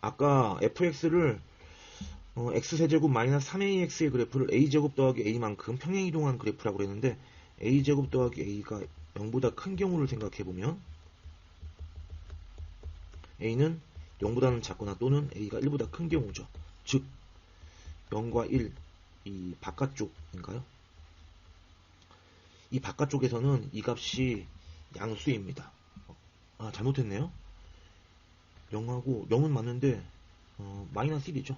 아까 fx를 x세제곱 마이너스 3ax의 그래프를 a제곱 더하기 a만큼 평행이동한 그래프라고 그랬는데 a제곱 더하기 a가 0보다 큰 경우를 생각해보면 a는 0보다는 작거나 또는 a가 1보다 큰 경우죠. 즉 0과 1, 이 바깥쪽인가요? 이 바깥쪽에서는 이 값이 양수입니다. 아, 잘못했네요. 0하고 0은 맞는데 마이너스 1이죠.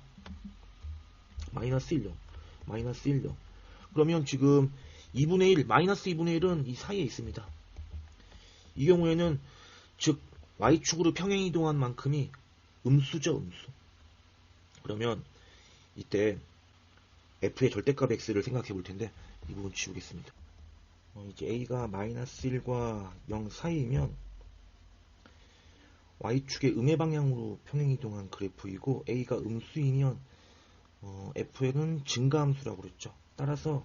마이너스 1, 0. 마이너스 1, 0. 그러면 지금 2분의 1, 마이너스 2분의 1은 이 사이에 있습니다. 이 경우에는 즉 y축으로 평행이동한 만큼이 음수죠, 음수. 그러면 이때 f의 절대값 x를 생각해 볼 텐데 이 부분 지우겠습니다. 이제 a가 마이너스 1과 0 사이이면 y축의 음의 방향으로 평행이동한 그래프이고 a가 음수이면 f는 증가함수라고 그랬죠. 따라서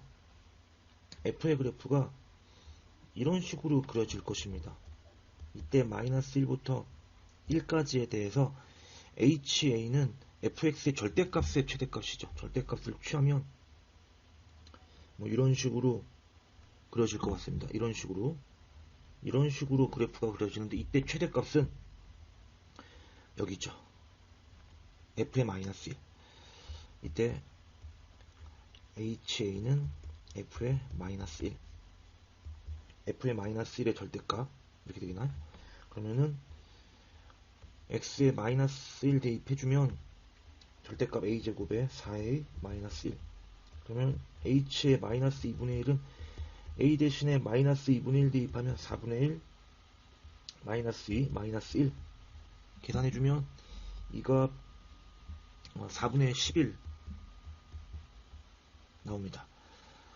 f의 그래프가 이런 식으로 그려질 것입니다. 이때 마이너스 1부터 1까지에 대해서 HA는 fx의 절대값의 최대값이죠. 절대값을 취하면 이런 식으로 그려질 것 같습니다. 이런 식으로 그래프가 그려지는데 이때 최대값은 여기죠. f의 마이너스 1. 이때 HA는 f의 마이너스 1. f의 마이너스 1의 절대값 이렇게 되나요? 그러면은 x의 마이너스 1 대입해주면 절대값 a제곱에 4a 마이너스 1. 그러면 h의 마이너스 2분의 1은 a 대신에 마이너스 2분의 1 대입하면 4분의 1 마이너스 2 마이너스 1 계산해주면 이가 4분의 11 나옵니다.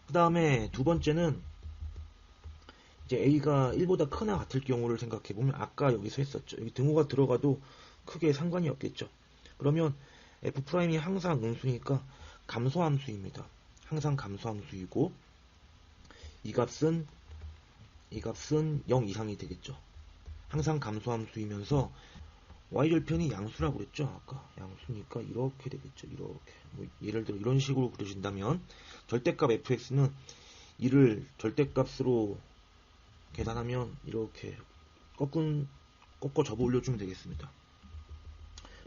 그 다음에 두 번째는 이제 a가 1보다 크나 같을 경우를 생각해보면 아까 여기서 했었죠. 여기 등호가 들어가도 크게 상관이 없겠죠. 그러면 f'이 항상 음수니까 감소함수입니다. 항상 감소함수이고 이 값은 0 이상이 되겠죠. 항상 감소함수이면서 y절편이 양수라고 그랬죠. 아까 양수니까 이렇게 되겠죠. 이렇게 예를 들어 이런 식으로 그려진다면 절대값 fx는 이를 절대값으로 계산하면 이렇게 꺾어 접어 올려주면 되겠습니다.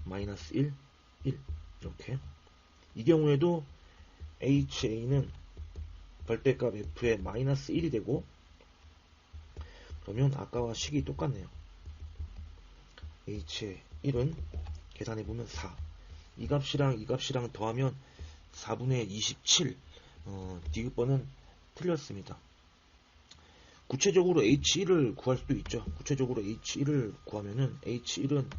마이너스 1, 1 이렇게. 이 경우에도 HA는 절대값 F의 마이너스 1이 되고 그러면 아까와 식이 똑같네요. H의 1은 계산해보면 4. 이 값이랑 더하면 4분의 27. 디귿번은 틀렸습니다. 구체적으로 H1을 구할 수도 있죠. 구체적으로 H1을 구하면은 H1은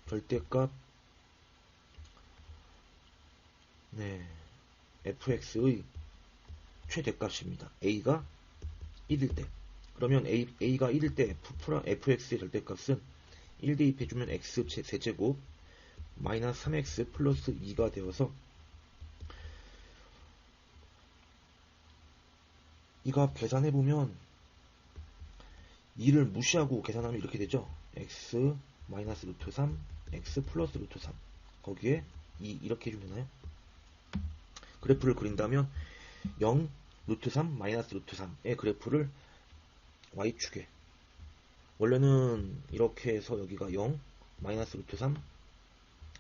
절대값 fx의 최대값입니다. a가 1일 때. 그러면 a가 1일 때 fx의 절대값은 1 대입해주면 x 세제곱 마이너스 3x 플러스 2가 되어서 이 값 계산해보면 2를 무시하고 계산하면 이렇게 되죠. x 마이너스 루트 3 x 플러스 루트 3 거기에 2 이렇게 해주면 되나요? 그래프를 그린다면 0 루트 3 마이너스 루트 3의 그래프를 y축에 원래는 이렇게 해서 여기가 0 마이너스 루트 3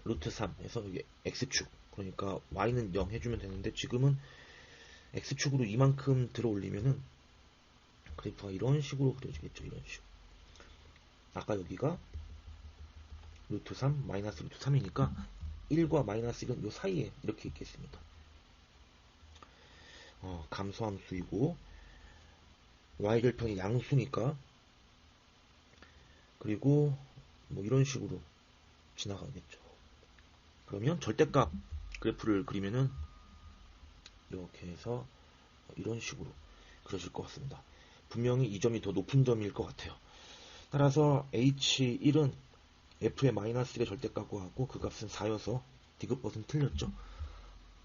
루트 3 해서 여기 x축 그러니까 y는 0 해주면 되는데 지금은 x축으로 이만큼 들어 올리면은 그래프가 이런 식으로 그려지겠죠. 이런 식으로. 아까 여기가 루트 3 마이너스 루트 3이니까 1과 마이너스 1은 요 사이에 이렇게 있겠습니다. 감소함수이고 y절편이 양수니까, 그리고 뭐 이런 식으로 지나가겠죠. 그러면 절대값 그래프를 그리면은 이렇게 해서 이런 식으로 그려질 것 같습니다. 분명히 이 점이 더 높은 점일 것 같아요. 따라서 H1은 F의 마이너스 1의 절대값과 같고 그 값은 4여서 디귿것은 틀렸죠.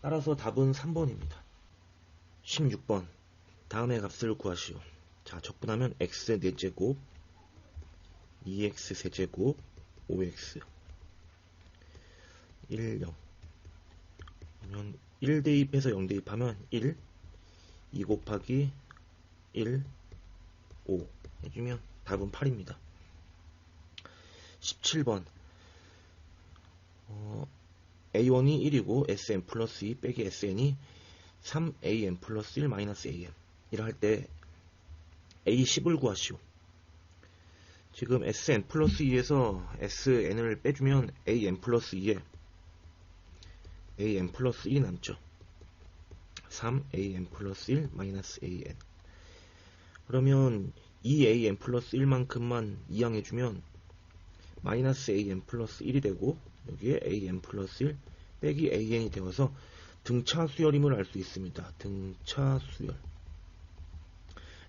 따라서 답은 3번입니다. 16번 다음의 값을 구하시오. 자, 적분하면 x 4제곱 2x 세제곱 5x 1, 0. 그러면 1 대입해서 0 대입하면 1, 2 곱하기 1, 5 해주면 답은 8입니다. 17번 A1이 1이고 SN 플러스 2 빼기 SN이 3AN 플러스 1 마이너스 AN 이라 할 때 A10을 구하시오. 지금 SN 플러스 2에서 SN을 빼주면 AN 플러스 2에 AN 플러스 1이 남죠. 3AN 플러스 1 마이너스 AN. 그러면 2AN 플러스 1만큼만 이항해주면 마이너스 AN 플러스 1이 되고 여기에 AN 플러스 1 빼기 AN이 되어서 등차 수열임을 알 수 있습니다. 등차 수열.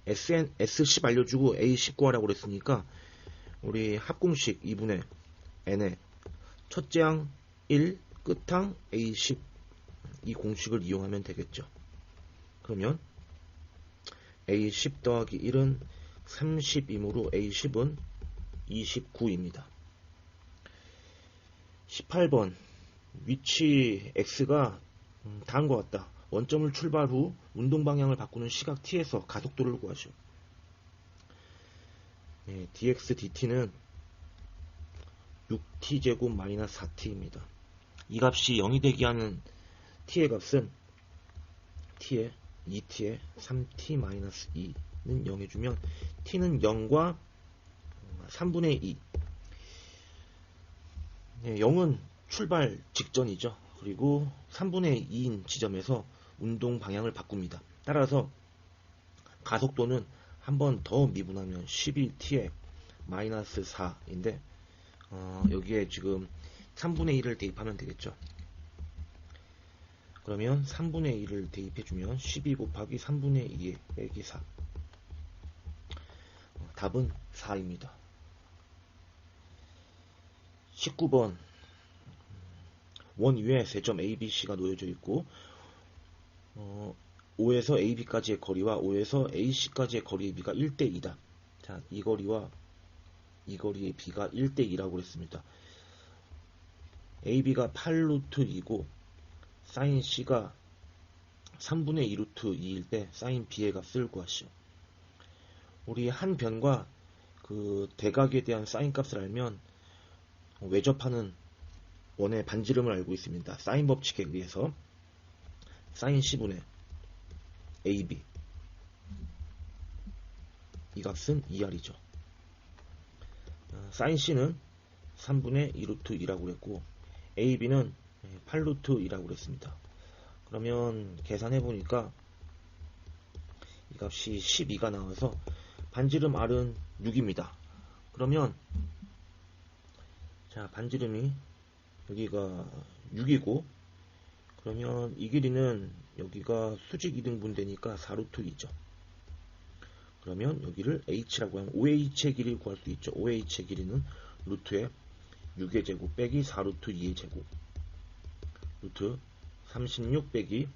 S10 알려주고 A10 구하라고 그랬으니까 우리 합공식 2분의 n의 첫째 항 1, 끝항 A10 이 공식을 이용하면 되겠죠. 그러면 A10 더하기 1은 30이므로 A10은 29입니다. 18번 위치 X가 다음과 같다. 원점을 출발 후 운동 방향을 바꾸는 시각 t에서 가속도를 구하시오. 네, dx dt는 6t제곱 마이너스 4t입니다. 이 값이 0이 되게 하는 t의 값은 t의 2t의 3t 마이너스 2는 0 해주면 t는 0과 3분의 2. 네, 0은 출발 직전이죠. 그리고 3분의 2인 지점에서 운동 방향을 바꿉니다. 따라서 가속도는 한 번 더 미분하면 12t의 마이너스 4인데 여기에 지금 3분의 1을 대입하면 되겠죠. 그러면 3분의 1을 대입해주면 12 곱하기 3분의 2의 빼기 4. 답은 4입니다. 19번 원 위에 세 점 A, B, C가 놓여져 있고 O에서 AB까지의 거리와 O에서 AC까지의 거리의 B가 1대2다. 자, 이 거리와 이 거리의 B가 1대2라고 그랬습니다. AB가 8루트 2고 사인 C가 3분의 2루트 2일 때 사인 B의 값을 구하시오. 우리 한 변과 그 대각에 대한 사인 값을 알면 외접하는 원의 반지름을 알고 있습니다. 사인 법칙에 의해서 사인 C분의 AB 이 값은 2R이죠. 사인 C는 3분의 2루트 2라고 그랬고 AB는 8루트 2라고 그랬습니다. 그러면 계산해 보니까 이 값이 12가 나와서 반지름 R은 6입니다. 그러면 자, 반지름이 여기가 6이고 그러면 이 길이는 여기가 수직 2등분 되니까 4루트 2죠. 그러면 여기를 h라고 하면 5h의 길이를 구할 수 있죠. 5h의 길이는 루트의 6의 제곱 빼기 4루트 2의 제곱 루트 36 빼기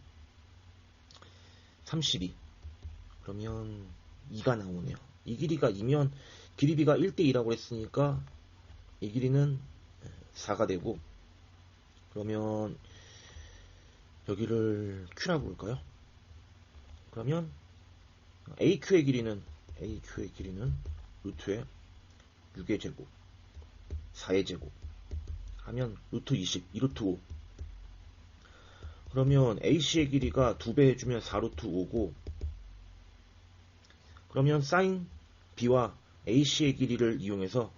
32 그러면 2가 나오네요. 이 길이가 2면 길이비가 1대2라고 했으니까 이 길이는 4가 되고 그러면 여기를 Q라고 볼까요? 그러면 AQ의 길이는 루트의 6의 제곱 4의 제곱 하면 루트 20, 2루트 5 그러면 AC의 길이가 2배 해주면 4루트 5고 그러면 사인 B와 AC의 길이를 이용해서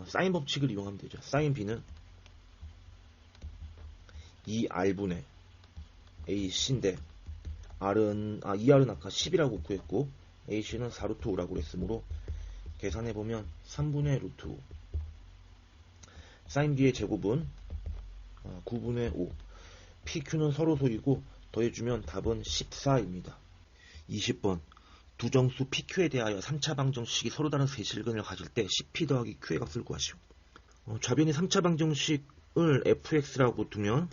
사인 법칙을 이용하면 되죠. 사인 B는 2R분의 AC인데 R은 2R은 아까 10이라고 구했고 AC는 4루트 5라고 그랬으므로 계산해보면 3분의 루트 5 사인 B의 제곱은 9분의 5 PQ는 서로 소이고 더해주면 답은 14입니다. 20번 두 정수 PQ에 대하여 3차 방정식이 서로 다른 세실근을 가질 때 CP 더하기 Q의 값을 구하시오. 좌변의 3차 방정식을 fx라고 두면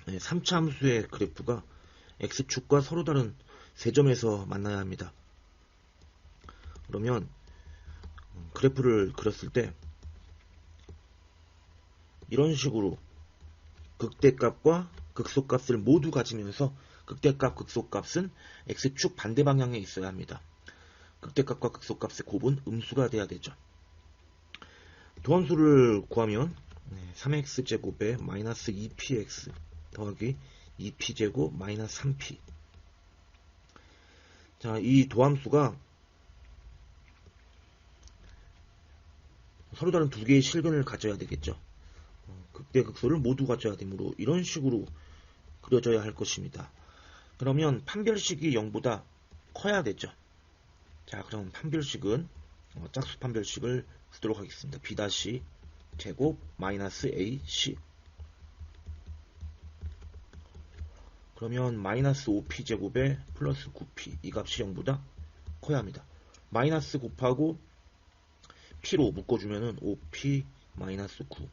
3차 함수의 그래프가 x축과 서로 다른 세점에서 만나야 합니다. 그러면 그래프를 그렸을 때 이런 식으로 극대값과 극소값을 모두 가지면서 극대값, 극소값은 x축 반대 방향에 있어야 합니다. 극대값과 극소값의 곱은 음수가 돼야 되죠. 도함수를 구하면 3x제곱에 마이너스 2px 더하기 2p제곱 마이너스 3p. 자, 이 도함수가 서로 다른 두 개의 실근을 가져야 되겠죠. 극대 극소를 모두 가져야 되므로 이런 식으로 그려져야 할 것입니다. 그러면 판별식이 0보다 커야 되죠. 자, 그럼 판별식은 짝수 판별식을 쓰도록 하겠습니다. b' 제곱 마이너스 ac 그러면 마이너스 5p 제곱에 플러스 9p 이 값이 0보다 커야 합니다. 마이너스 곱하고 p로 묶어주면은 5p 마이너스 9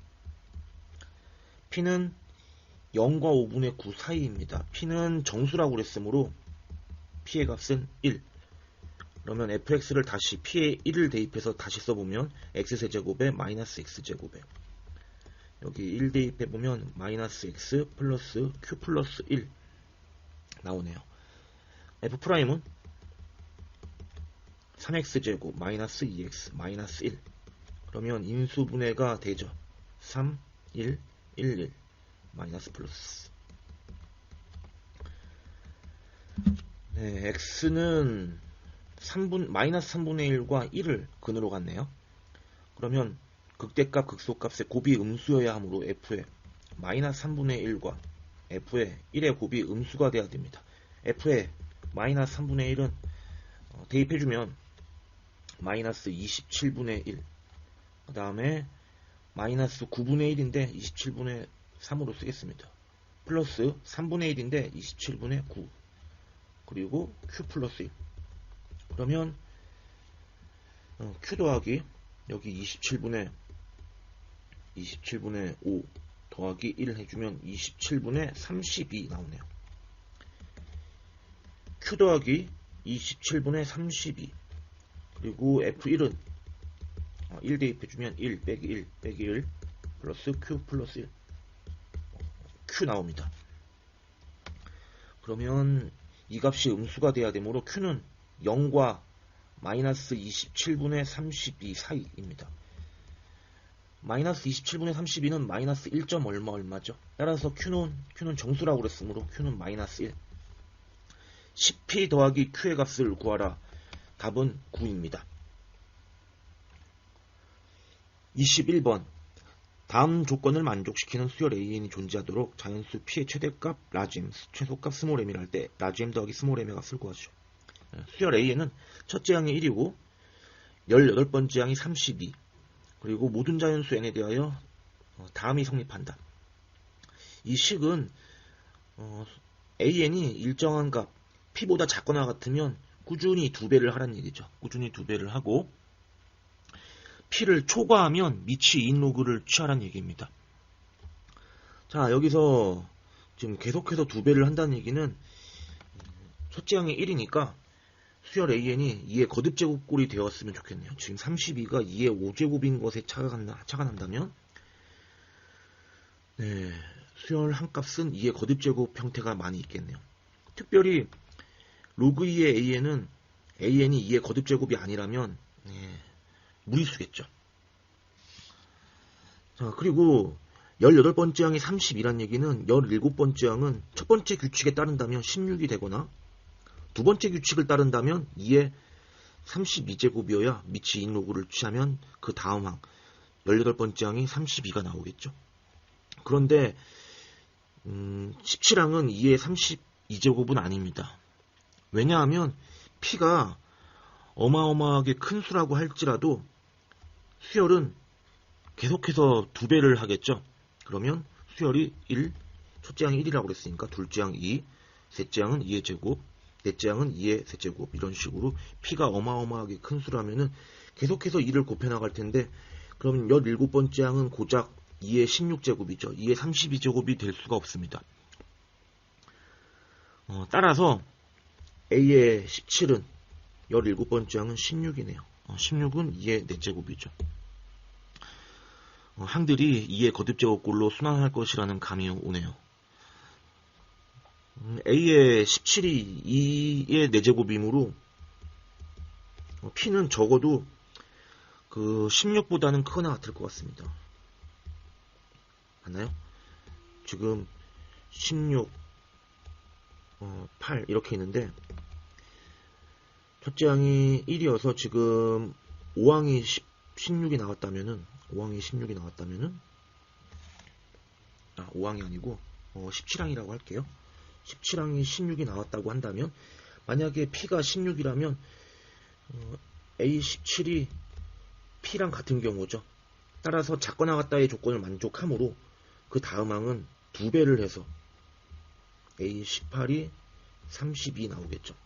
p는 0과 5분의 9 사이입니다. p는 정수라고 그랬으므로 p의 값은 1. 그러면 fx를 다시 p에 1을 대입해서 다시 써보면 x세제곱에 마이너스 x제곱에 여기 1 대입해보면 마이너스 x 플러스 q 플러스 1 나오네요. f'은 3x제곱 마이너스 2x 마이너스 1 그러면 인수분해가 되죠. 3, 1, 1, 1 마이너스 플러스 네, x는 마이너스 3분의 1과 1을 근으로 갔네요. 그러면 극대값 극소값의 곱이 음수여야 하므로 f의 마이너스 3분의 1과 f의 1의 곱이 음수가 돼야 됩니다. f의 마이너스 3분의 1은 대입해주면 마이너스 27분의 1 그 다음에 마이너스 9분의 1인데 27분의 3으로 쓰겠습니다. 플러스 3분의 1인데 27분의 9 그리고 q 플러스 1 그러면 q 더하기 여기 27분의 5 더하기 1 해주면 27분의 32 나오네요. q 더하기 27분의 32 그리고 f1은 1 대입해주면 1 빼기 1 빼기 1 플러스 q 플러스 1 q 나옵니다. 그러면 이 값이 음수가 돼야 되므로 q는 0과 마이너스 27분의 32 사이입니다. 마이너스 27분의 32는 마이너스 1. 얼마죠? 따라서 q는 정수라고 그랬으므로 q는 마이너스 1 10p 더하기 q의 값을 구하라. 답은 9입니다. 21번 다음 조건을 만족시키는 수열 AN이 존재하도록 자연수 P의 최대값 라지엠, 최소값 스몰 m이라 할 때 라지엠 더하기 스몰 m의 값을 구하죠. 수열 AN은 첫째 항이 1이고 18번째 항이 32 그리고 모든 자연수 n에 대하여 다음이 성립한다. 이 식은 AN이 일정한 값 P보다 작거나 같으면 꾸준히 2배를 하라는 얘기죠. 꾸준히 2배를 하고 P를 초과하면 미치 2인 로그를 취하라는 얘기입니다. 자, 여기서 지금 계속해서 2배를 한다는 얘기는 첫째 항이 1이니까 수열 AN이 2의 거듭제곱꼴이 되었으면 좋겠네요. 지금 32가 2의 5제곱인 것에 차가 난다면 수열 한 값은 2의 거듭제곱 형태가 많이 있겠네요. 특별히 로그 2의 AN이 2의 거듭제곱이 아니라면 무리수겠죠. 자, 그리고 18번째 항이 32란 얘기는 17번째 항은 첫 번째 규칙에 따른다면 16이 되거나 두 번째 규칙을 따른다면 2의 32제곱이어야 미치 2인 로그를 취하면 그 다음 항 18번째 항이 32가 나오겠죠. 그런데 17항은 2의 32제곱은 아닙니다. 왜냐하면 P가 어마어마하게 큰 수라고 할지라도 수열은 계속해서 2배를 하겠죠. 그러면 수열이 1, 첫째 항이 1이라고 그랬으니까 둘째 항 2, 셋째 항은 2의 제곱, 넷째 항은 2의 세제곱, 이런 식으로 P가 어마어마하게 큰 수라면은 계속해서 2를 곱해 나갈 텐데, 그럼 17번째 항은 고작 2의 16제곱이죠. 2의 32제곱이 될 수가 없습니다. 따라서 A의 17은 17번째 항은 16이네요. 16은 2의 4제곱이죠. 항들이 2의 거듭제곱꼴로 순환할 것이라는 감이 오네요. A의 17이 2의 4제곱이므로 P는 적어도 그 16보다는 크거나 같을 것 같습니다. 맞나요? 지금 16, 8 이렇게 있는데 첫째 항이 1이어서 지금 5항이 16이 나왔다면은 5항이 아니고 17항이라고 할게요. 17항이 16이 나왔다고 한다면, 만약에 P가 16이라면 A17이 P랑 같은 경우죠. 따라서 작거나 같다의 조건을 만족하므로 그 다음 항은 2배를 해서 A18이 32 나오겠죠.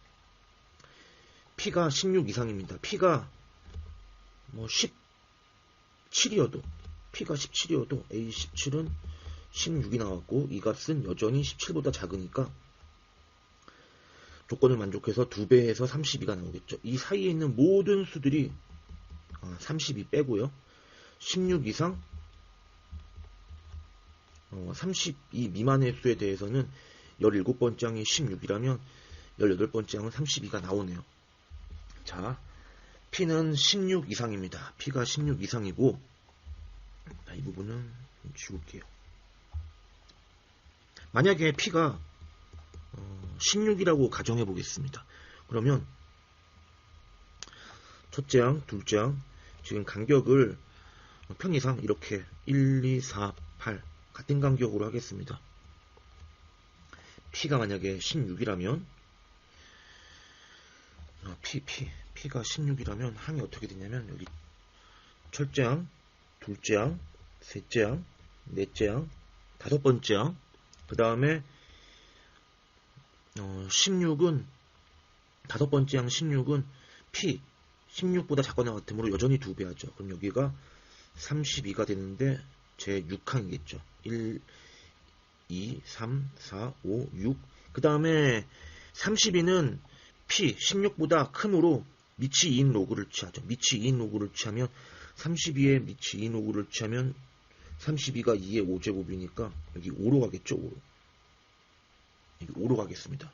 P가 16 이상입니다. P가 17이어도 A17은 16이 나왔고, 이 값은 여전히 17보다 작으니까 조건을 만족해서 2배해서 32가 나오겠죠. 이 사이에 있는 모든 수들이 32 빼고요. 16 이상 32 미만의 수에 대해서는 17번째 항이 16이라면 18번째 항은 32가 나오네요. 자, P는 16 이상입니다. P가 16 이상이고, 이 부분은 지울게요. 만약에 P가 16이라고 가정해 보겠습니다. 그러면 첫째 항, 둘째 항, 지금 간격을 편의상 이렇게 1, 2, 4, 8 같은 간격으로 하겠습니다. P가 만약에 16이라면 P가 16이라면 항이 어떻게 되냐면, 여기 첫째 항, 둘째 항, 셋째 항, 넷째 항, 다섯 번째 항, 그 다음에 16은 다섯 번째 항 16은 P 16보다 작거나 같으므로 여전히 2배 하죠. 그럼 여기가 32가 되는데 제 6항이겠죠. 1, 2, 3, 4, 5, 6. 그 다음에 32는 P 16보다 크므로 미치 2인 로그를 취하죠. 미치 2인 로그를 취하면 32에 미치 2인 로그를 취하면 32가 2의 5제곱이니까 여기 5로 가겠죠. 5로. 여기 5로 가겠습니다.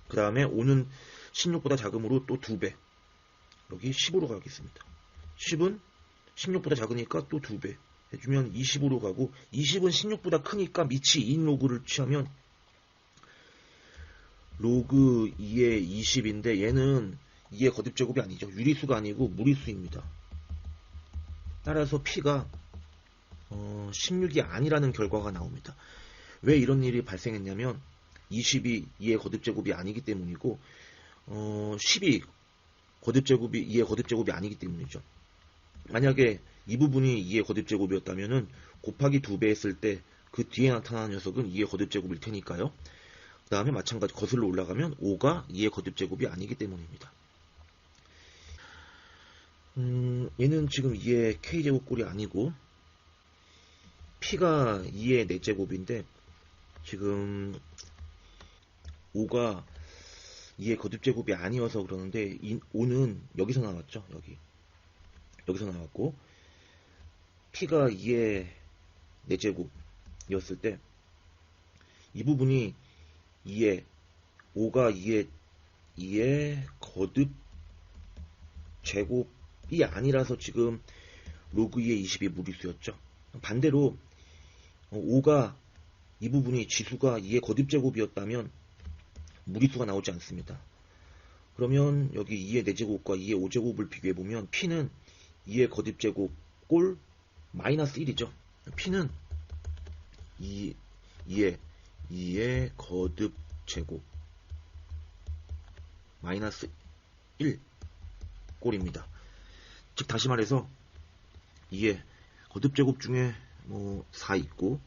그 다음에 5는 16보다 작으므로 또 2배. 여기 10으로 가겠습니다. 10은 16보다 작으니까 또 2배 해주면 20으로 가고, 20은 16보다 크니까 미치 2인 로그를 취하면 로그 2의 20인데 얘는 2의 거듭제곱이 아니죠. 유리수가 아니고 무리수입니다. 따라서 P가 16이 아니라는 결과가 나옵니다. 왜 이런 일이 발생했냐면 20이 2의 거듭제곱이 아니기 때문이고 10이 2의 거듭제곱이 아니기 때문이죠. 만약에 이 부분이 2의 거듭제곱이었다면 곱하기 2배 했을 때 그 뒤에 나타나는 녀석은 2의 거듭제곱일 테니까요. 그 다음에 마찬가지 거슬러 올라가면 5가 2의 거듭제곱이 아니기 때문입니다. 얘는 지금 2의 K제곱꼴이 아니고 P가 2의 4제곱인데 지금 5가 2의 거듭제곱이 아니어서 그러는데 5는 여기서 나왔죠. 여기서 나왔고 P가 2의 4제곱이었을 때 이 부분이 5가 2의 거듭제곱이 아니라서 지금 로그 2의 20이 무리수였죠. 반대로 5가 이 부분이 지수가 2의 거듭제곱이었다면 무리수가 나오지 않습니다. 그러면 여기 2의 4제곱과 2의 5제곱을 비교해보면 P는 2의 거듭제곱 꼴 마이너스 1이죠. P는 2의 거듭 제곱 마이너스 1 꼴입니다. 즉 다시 말해서 2의 거듭 제곱 중에 뭐 4 있고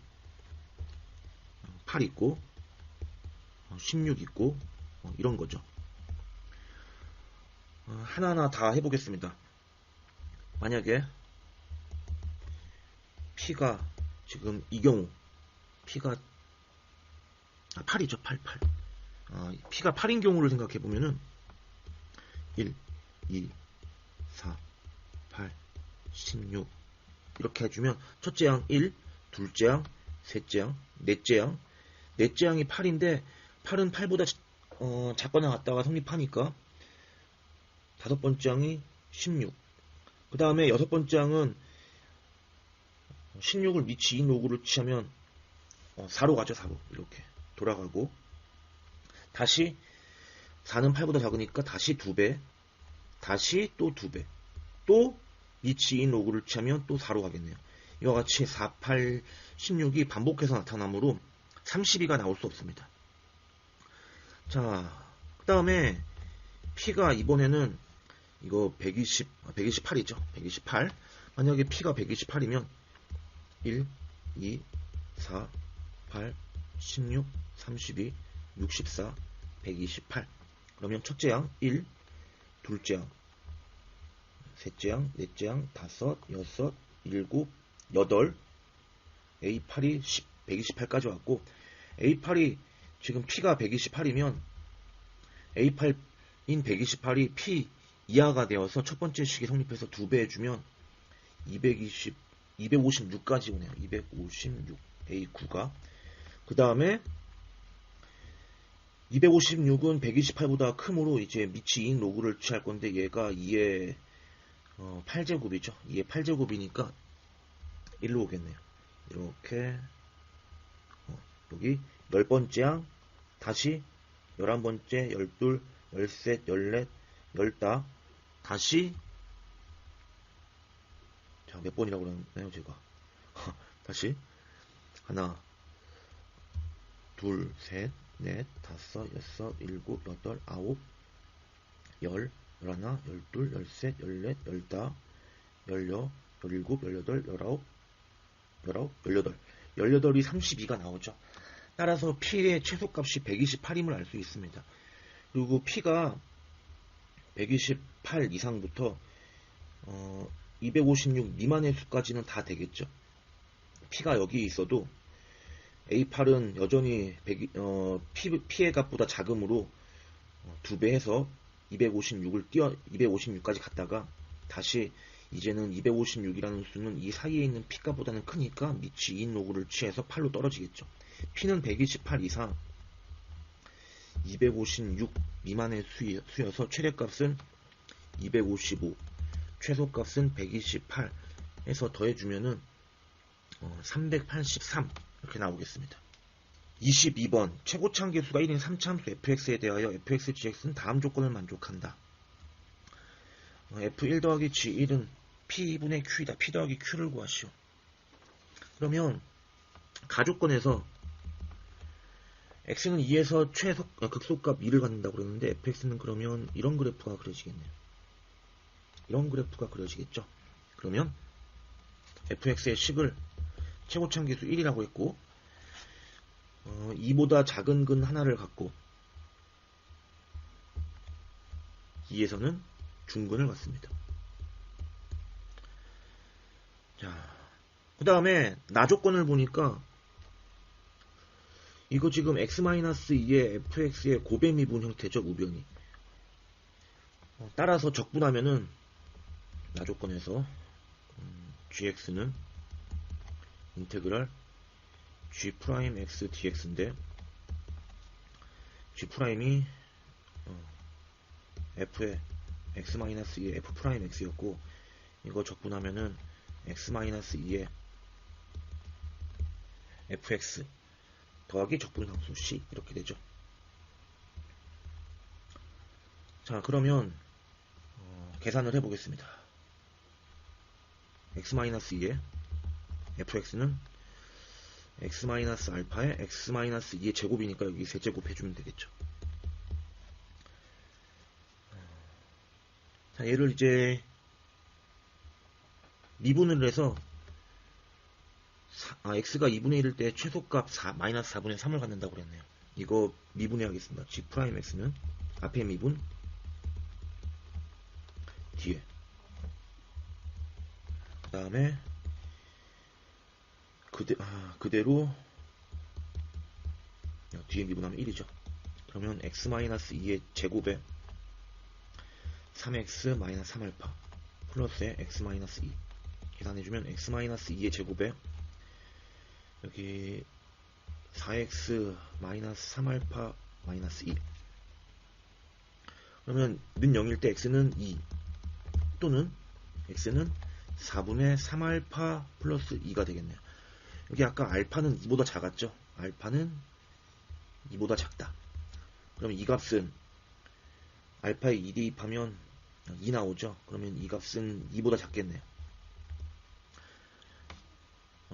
8 있고 16 있고 이런 거죠. 하나하나 다 해보겠습니다. 만약에 P가 지금 이 경우 P가 8이죠. 8. P가 8인 경우를 생각해보면은 1, 2, 4, 8, 16 이렇게 해주면 첫째 양 1, 둘째 양, 셋째 양, 넷째 양. 넷째 양이 8인데 8은 8보다 작거나 같다가 성립하니까 다섯 번째 양이 16. 그 다음에 여섯 번째 양은 16을 밑이 2인 로그를 취하면 4로 가죠. 4로 이렇게 돌아가고 다시 4는 8보다 작으니까 다시 2배, 다시 또 2배, 또 밑이 2인 로그를 취하면 또 4로 가겠네요. 이와 같이 4, 8, 16이 반복해서 나타나므로 32가 나올 수 없습니다. 자, 그 다음에 P가 이번에는 이거 128이죠. 128. 만약에 P가 128이면 1, 2, 4, 8, 16, 32, 64, 128. 그러면 첫째 양 1, 둘째 양, 셋째 양, 넷째 양, 다섯, 여섯, 일곱, 여덟, A8이 128까지 왔고 A8이 지금 P가 128이면 A8인 128이 P 이하가 되어서 첫 번째 식이 성립해서 2배 해주면 256까지 오네요. 256 A9가. 그 다음에 256은 128보다 크므로 이제 밑이 2인 로그를 취할 건데 얘가 2의 8제곱이죠. 2의 8제곱이니까 1로 오겠네요. 이렇게 여기 10번째 양 다시 11번째 12, 13, 14, 15 다시 자, 몇 번이라고 그러나요 제가 다시 하나 둘, 셋, 넷, 다섯, 여섯, 일곱, 여덟, 아홉, 열, 열하나, 열둘, 열셋, 열넷, 열다, 열여, 열일곱, 열여덟, 열아홉, 열여덟. 18이 32가 나오죠. 따라서 P의 최소값이 128임을 알 수 있습니다. 그리고 P가 128 이상부터 256 미만의 수까지는 다 되겠죠. P가 여기 있어도 A8은 여전히 P의 값보다 작으므로 2배 해서 256까지 갔다가 다시 이제는 256이라는 수는 이 사이에 있는 P 값보다는 크니까 밑이 2인 로그를 취해서 8로 떨어지겠죠. P는 128 이상 256 미만의 수여서 최대값은 255, 최소값은 128 해서 더해주면은 383 이렇게 나오겠습니다. 22번 최고참 계수가 1인 3참수 fx에 대하여 fx gx는 다음 조건을 만족한다. f1 더하기 g1은 p분의 q이다. p 더하기 q를 구하시오. 그러면 가조건에서 x는 2에서 극소값 2를 갖는다고 그랬는데 fx는 그러면 이런 그래프가 그려지겠네요. 이런 그래프가 그려지겠죠. 그러면 fx의 식을 최고참 계수 1이라고 했고 2보다 작은 근 하나를 갖고 2에서는 중근을 갖습니다. 자, 그 다음에 나조건을 보니까 이거 지금 x-2의 fx의 고배 미분 형태죠. 우변이. 따라서 적분하면은 나조건에서 gx는 인테그랄 g'(x) dx인데 g'이 f의 x-2의 f'x였고 이거 적분하면은 x-2의 fx 더하기 적분상수 c 이렇게 되죠. 자, 그러면 계산을 해보겠습니다. x-2에 fx는 x-알파에 x-2의 제곱이니까 여기 세제곱 해주면 되겠죠. 자, 얘를 이제 미분을 해서 x가 2분의 1일 때 최소값 마이너스 4분의 3을 갖는다고 그랬네요. 이거 미분해야겠습니다. g'x는 앞에 미분, 뒤에. 그 다음에 그대로 뒤에 미분하면 1이죠. 그러면 x-2의 제곱에 3x 3알파 플러스에 x-2 계산해주면 x-2의 제곱에 여기 4x 3알파 마이너스 2. 그러면 는 0일 때 x는 2 또는 x는 4분의 3알파 플러스 2가 되겠네요. 여기 아까 알파는 2보다 작았죠. 알파는 2보다 작다. 그럼 이 값은 알파에 2 대입하면 2 나오죠. 그러면 이 값은 2보다 작겠네요.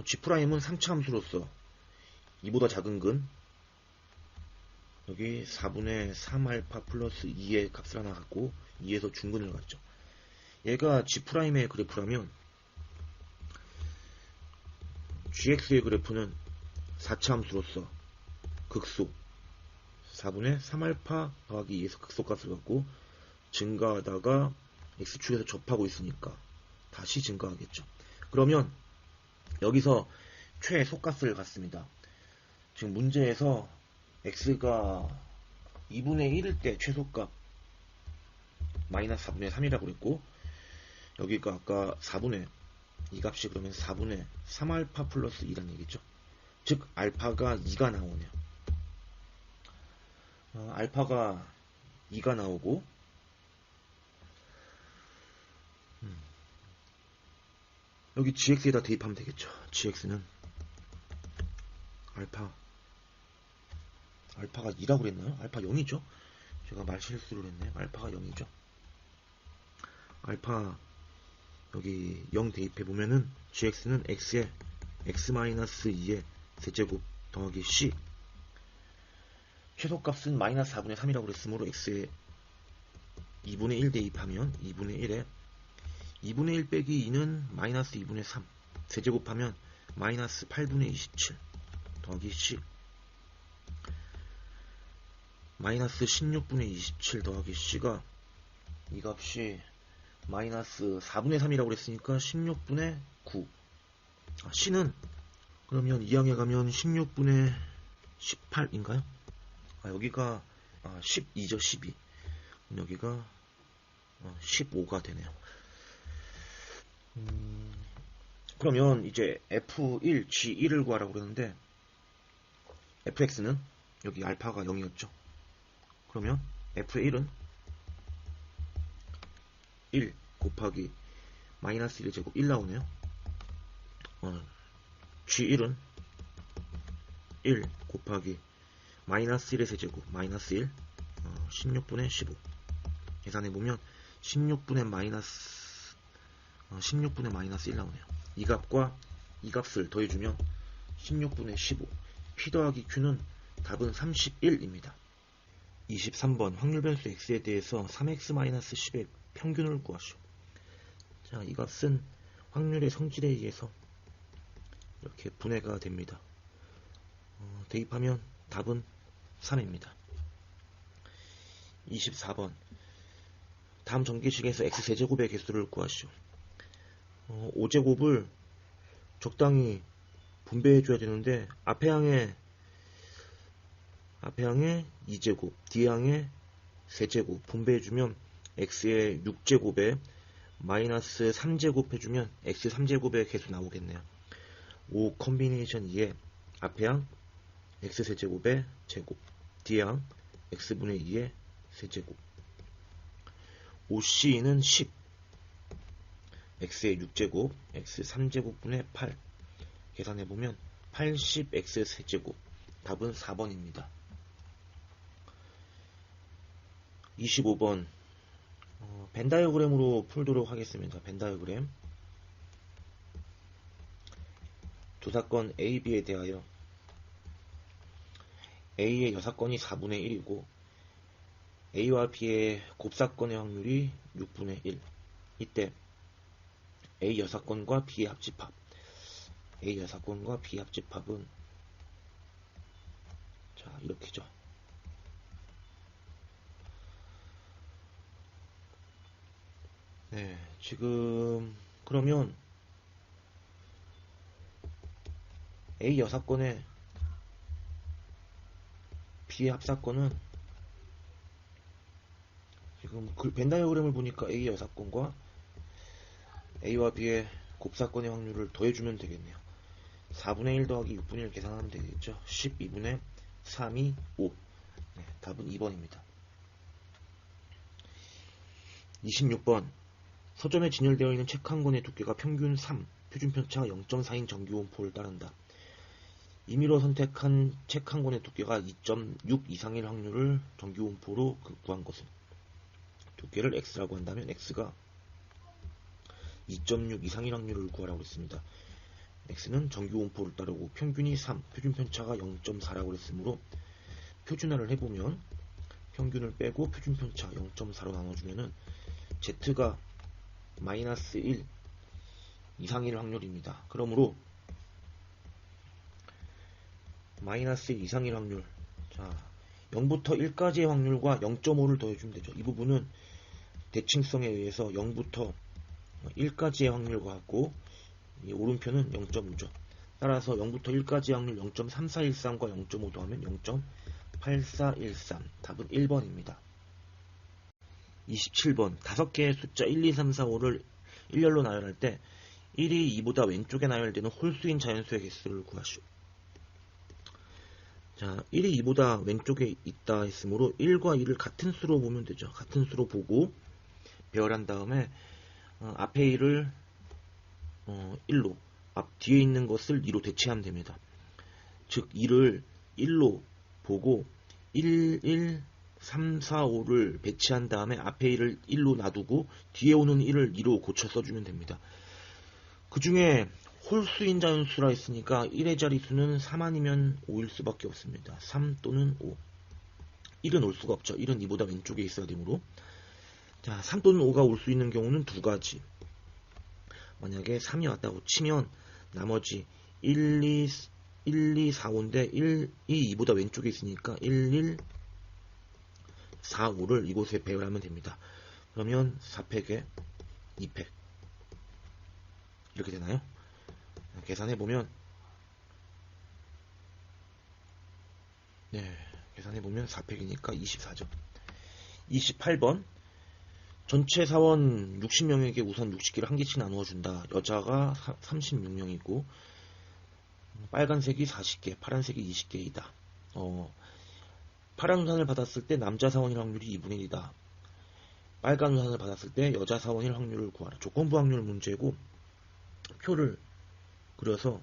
G'은 3차 함수로서 2보다 작은 근 여기 4분의 3알파 플러스 2의 값을 하나 갖고 2에서 중근을 갖죠. 얘가 G'의 그래프라면 gx의 그래프는 4차 함수로서 극소 4분의 3알파 더하기 2에서 극소값을 갖고 증가하다가 x축에서 접하고 있으니까 다시 증가하겠죠. 그러면 여기서 최소값을 갖습니다. 지금 문제에서 x가 2분의 1일 때 최소값 마이너스 4분의 3이라고 그랬고 여기가 아까 4분의 이 값이 그러면 4분의 3알파 플러스 2라는 얘기죠. 즉 알파가 2가 나오네요. 알파가 2가 나오고 여기 gx에다 대입하면 되겠죠. gx는 알파가 2라고 그랬나요? 알파 0이죠. 제가 말 실수를 했네요. 알파가 0이죠. 알파 여기 0 대입해 보면은 gx는 x에 x-2의 세제곱 더하기 c 최소값은 마이너스 4분의 3이라고 그랬으므로 x에 2분의 1 대입하면 2분의 1에 2분의 1 빼기 2는 마이너스 2분의 3 세제곱하면 마이너스 8분의 27 더하기 c 마이너스 16분의 27 더하기 c가 이 값이 마이너스 4분의 3이라고 그랬으니까 16분의 9 c는 그러면 2항에 가면 16분의 18인가요? 여기가 12죠. 12 여기가 15가 되네요. 그러면 이제 F1, G1을 구하라고 그러는데 fx는 여기 알파가 0이었죠. 그러면 F1은 1 곱하기 마이너스 1의 제곱 1 나오네요. G1은 1 곱하기 마이너스 1의 세제곱 마이너스 1 16분의 15 계산해보면 16분의 마이너스 1 나오네요. 이 값과 이 값을 더해주면 16분의 15 P 더하기 Q는 답은 31입니다. 23번 확률 변수 x에 대해서 3x-10의 평균을 구하시오. 자, 이 값은 확률의 성질에 의해서 이렇게 분해가 됩니다. 대입하면 답은 3입니다. 24번 다음 전개식에서 x세제곱의 개수를 구하시오. 5제곱을 적당히 분배해줘야 되는데 앞에 항에 2제곱 뒤에 항에 세제곱 분배해주면 x의 6제곱에 마이너스 3제곱 해주면 x 3제곱의 개수 나오겠네요. 5 컨비네이션 2에 앞에 항 x세제곱의 제곱 뒤에 항 x분의 2의 세제곱 5c는 10 x의 6제곱 x 3제곱분의 8 계산해보면 80x 세제곱 답은 4번입니다. 25번 벤다이어그램으로 풀도록 하겠습니다. 벤다이어그램 두 사건 A, B에 대하여 A의 여사건이 4분의 1이고 A와 B의 곱사건의 확률이 6분의 1. 이때 A 여사건과 B의 합집합, A 여사건과 B 합집합은 자 이렇게죠. 네, 지금 그러면 A 여사건의 B의 합사건은 지금 벤 다이어그램을 보니까 A 여사건과 A와 B의 곱사건의 확률을 더해주면 되겠네요. 4분의 1 더하기 6분의 1 계산하면 되겠죠. 12분의 3이 5. 네, 답은 2번입니다. 26번 서점에 진열되어 있는 책 한 권의 두께가 평균 3, 표준 편차가 0.4인 정규원포를 따른다. 임의로 선택한 책 한 권의 두께가 2.6 이상일 확률을 정규원포로 구한 것은 두께를 x라고 한다면 x가 2.6 이상일 확률을 구하라고 했습니다. x는 정규원포를 따르고 평균이 3, 표준 편차가 0.4라고 했으므로 표준화를 해보면 평균을 빼고 표준 편차 0.4로 나눠주면은 z가 마이너스 1 이상일 확률입니다. 그러므로 마이너스 1 이상일 확률, 자 0부터 1까지의 확률과 0.5를 더해주면 되죠. 이 부분은 대칭성에 의해서 0부터 1까지의 확률과 같고 이 오른편은 0.5죠. 따라서 0부터 1까지의 확률 0.3413과 0.5 더하면 0.8413. 답은 1번입니다. 27번 5개의 숫자 1, 2, 3, 4, 5를 일렬로 나열할 때 1이 2보다 왼쪽에 나열되는 홀수인 자연수의 개수를 구하시오. 자, 1이 2보다 왼쪽에 있다 했으므로 1과 2를 같은 수로 보면 되죠. 같은 수로 보고 배열한 다음에 앞에 1을 1로, 뒤에 있는 것을 2로 대체하면 됩니다. 즉 2를 1로 보고 1, 1, 3, 4, 5를 배치한 다음에 앞에 1을 1로 놔두고 뒤에 오는 1을 2로 고쳐 써주면 됩니다. 그 중에 홀수인 자연수라 했으니까 1의 자리수는 3 아니면 5일 수밖에 없습니다. 3 또는 5. 1은 올 수가 없죠. 1은 2보다 왼쪽에 있어야 되므로. 자, 3 또는 5가 올 수 있는 경우는 두 가지. 만약에 3이 왔다고 치면 나머지 1, 2, 4, 5인데 1, 2, 2보다 왼쪽에 있으니까 1, 1, 4, 5를 이곳에 배열하면 됩니다. 그러면 4팩에 2팩 이렇게 되나요? 계산해보면 네, 계산해보면 4팩이니까 24죠. 28번 전체 사원 60명에게 우선 60개를 한 개씩 나누어 준다. 여자가 36명이고 빨간색이 40개, 파란색이 20개이다. 파란 우산을 받았을 때 남자 사원일 확률이 2분의 1이다. 빨간 우산을 받았을 때 여자 사원일 확률을 구하라. 조건부 확률 문제고 표를 그려서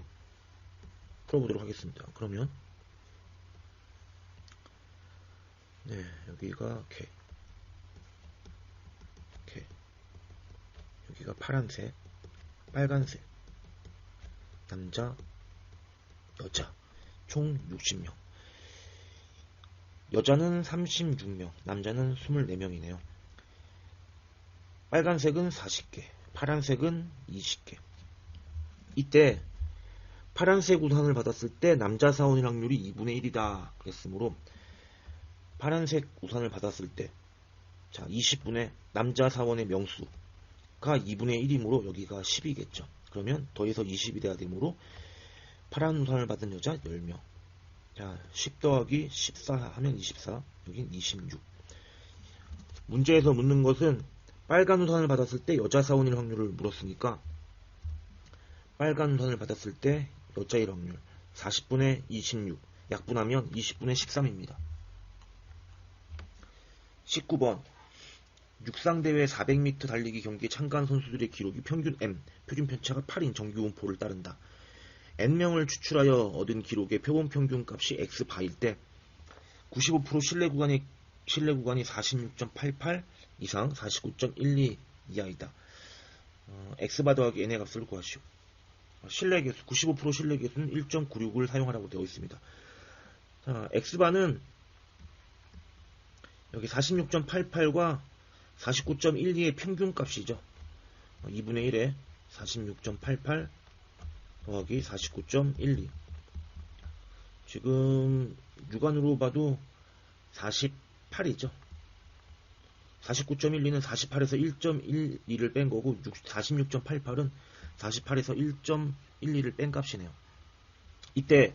풀어보도록 하겠습니다. 그러면 네, 여기가 K, 여기가 파란색, 빨간색, 남자, 여자, 총 60명. 여자는 36명, 남자는 24명이네요. 빨간색은 40개, 파란색은 20개. 이때 파란색 우산을 받았을 때 남자 사원일 확률이 2분의 1이다 그랬으므로 파란색 우산을 받았을 때 자 20분의 남자 사원의 명수가 2분의 1이므로 여기가 10이겠죠. 그러면 더해서 20이 돼야 되므로 파란 우산을 받은 여자 10명. 자, 10 더하기 14 하면 24, 여긴 26. 문제에서 묻는 것은 빨간 우산을 받았을 때 여자 사원일 확률을 물었으니까 빨간 우산을 받았을 때 여자일 확률 40분의 26 약분하면 20분의 13입니다. 19번 육상대회 400m 달리기 경기에 참가한 선수들의 기록이 평균 M, 표준 편차가 8인 정규원포를 따른다. N명을 추출하여 얻은 기록의 표본 평균 값이 X바일 때 95% 실내 구간이 46.88 이상 49.12 이하이다. X바 더하기 N의 값을 구하시오. 신뢰계수 95% 신뢰계수는 1.96을 사용하라고 되어 있습니다. 자, X바는 여기 46.88과 49.12의 평균값이죠. 2분의 1에 46.88 더하기 49.12. 지금 육안으로 봐도 48이죠. 49.12는 48에서 1.12를 뺀 거고 46.88은 48에서 1.12를 뺀 값이네요. 이때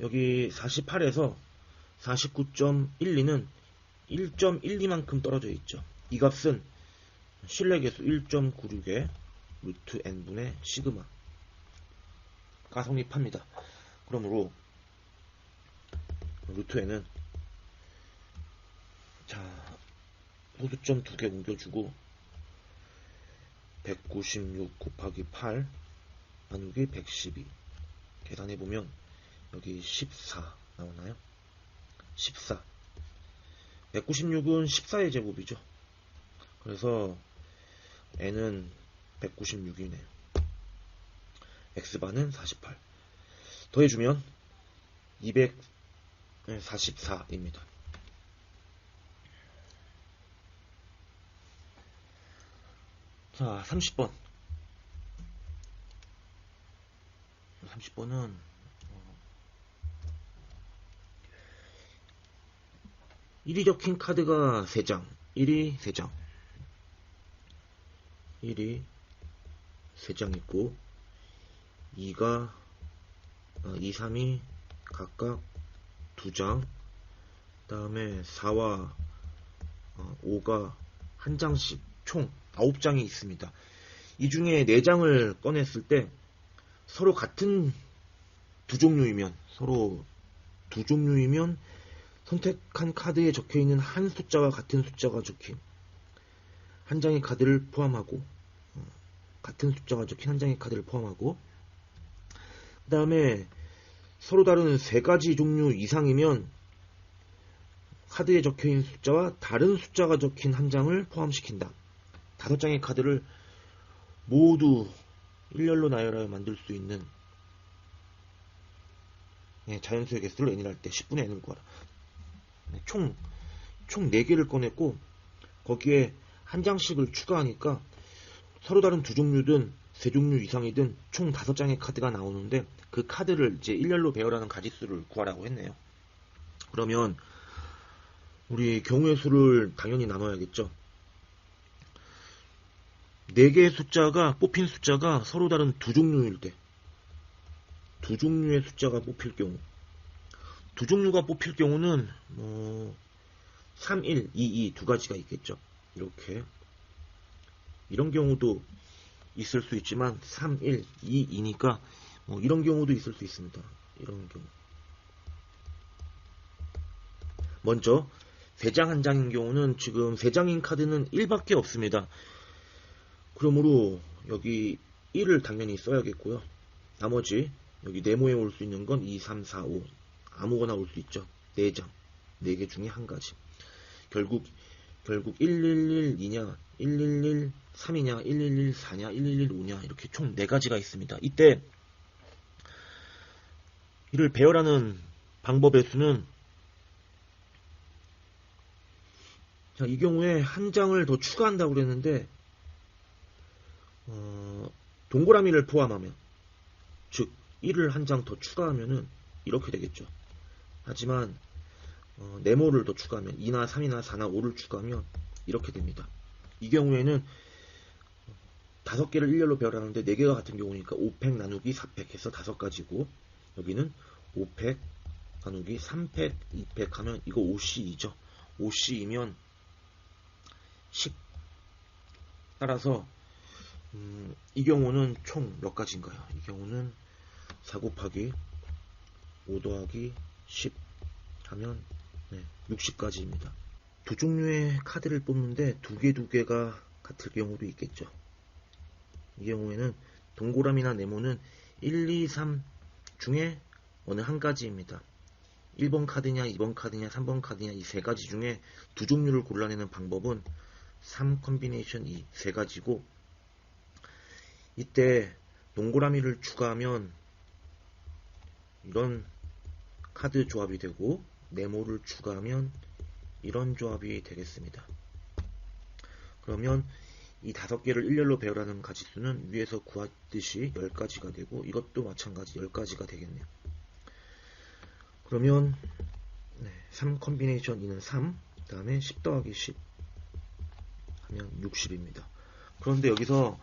여기 48에서 49.12는 1.12만큼 떨어져 있죠. 이 값은 신뢰계수 1.96의 루트 n분의 시그마가 성립합니다. 그러므로 루트 n은 자 소수점 2개 옮겨주고 196 곱하기 8 나누기 112 계산해보면 여기 14 나오나요? 14 196은 14의 제곱이죠. 그래서 n은 196이네요. x바는 48 더해주면 244입니다. 자, 30번은 1이 적힌 카드가 3장, 1이 3장, 1이 3장 있고 2가 2, 3이 각각 2장, 그 다음에 4와 5가 한 장씩 총 9장이 있습니다. 이 중에 4장을 꺼냈을 때 서로 같은 두 종류이면 선택한 카드에 적혀있는 한 숫자와 같은 숫자가 적힌 한 장의 카드를 포함하고 같은 숫자가 적힌 한 장의 카드를 포함하고 그 다음에 서로 다른 3가지 종류 이상이면 카드에 적혀있는 숫자와 다른 숫자가 적힌 한 장을 포함시킨다. 5장의 카드를 모두 일렬로 나열하여 만들 수 있는 자연수의 개수를 n이라 할 때 10분의 n을 구하라. 총 4개를 꺼냈고 거기에 한 장씩을 추가하니까 서로 다른 2종류든 3종류 이상이든 총 5장의 카드가 나오는데 그 카드를 이제 일렬로 배열하는 가지수를 구하라고 했네요. 그러면 우리 경우의 수를 당연히 나눠야겠죠. 4개의 숫자가 뽑힌 숫자가 서로 다른 2종류일 때 2종류의 숫자가 뽑힐 경우 2종류가 뽑힐 경우는 3, 1, 2, 2 두 가지가 있겠죠. 이렇게 이런 경우도 있을 수 있지만 3, 1, 2, 2니까 이런 경우도 있을 수 있습니다. 이런 경우 먼저 3장 한 장인 경우는 지금 3장인 카드는 1밖에 없습니다. 그러므로 여기 1을 당연히 써야겠고요. 나머지 여기 네모에 올 수 있는 건 2, 3, 4, 5 아무거나 올 수 있죠. 4장 4개 중에 한 가지. 결국 111이냐 111-3이냐 111-4냐 111-5냐 이렇게 총 4가지가 있습니다. 이때 이를 배열하는 방법의 수는 자, 이 경우에 한 장을 더 추가한다고 그랬는데 동그라미를 포함하면 즉 1을 한 장 더 추가하면은 이렇게 되겠죠. 하지만 네모를 더 추가하면 2나 3이나 4나 5를 추가하면 이렇게 됩니다. 이 경우에는 5개를 일렬로 배열하는데 4개가 같은 경우니까 5팩 나누기 4팩 해서 5가지고 여기는 5팩 나누기 3팩 2팩 하면 이거 5C이죠. 5C이면 10 따라서 이 경우는 총 몇 가지인가요? 이 경우는 4 곱하기 5 더하기 10 하면 60가지입니다. 두 종류의 카드를 뽑는데 두 개가 같을 경우도 있겠죠. 이 경우에는 동그라미나 네모는 1, 2, 3 중에 어느 한 가지입니다. 1번 카드냐 2번 카드냐 3번 카드냐 이 3가지 중에 두 종류를 골라내는 방법은 3 컨비네이션 이 3가지고 이때 동그라미를 추가하면 이런 카드 조합이 되고 네모를 추가하면 이런 조합이 되겠습니다. 그러면 이 5개를 일렬로 배열하는 가지수는 위에서 구했듯이 10가지가 되고 이것도 마찬가지 10가지가 되겠네요. 그러면 3 컨비네이션 2는 3, 그 다음에 10 더하기 10 하면 60입니다. 그런데 여기서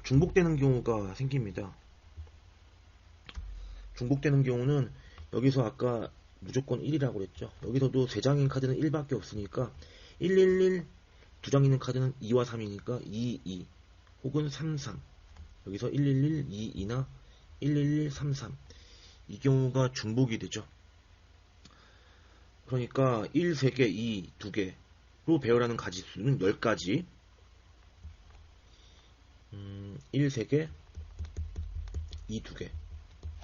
중복되는 경우가 생깁니다. 중복되는 경우는 여기서 아까 무조건 1이라고 그랬죠. 여기서도 3장인 카드는 1밖에 없으니까 111, 2장 있는 카드는 2와 3이니까 2, 2 혹은 3, 3. 여기서 111, 2, 2나 111, 3, 3. 이 경우가 중복이 되죠. 그러니까 1, 3개, 2, 2개로 배열하는 가지수는 10가지. 1, 3개, 2, 2개.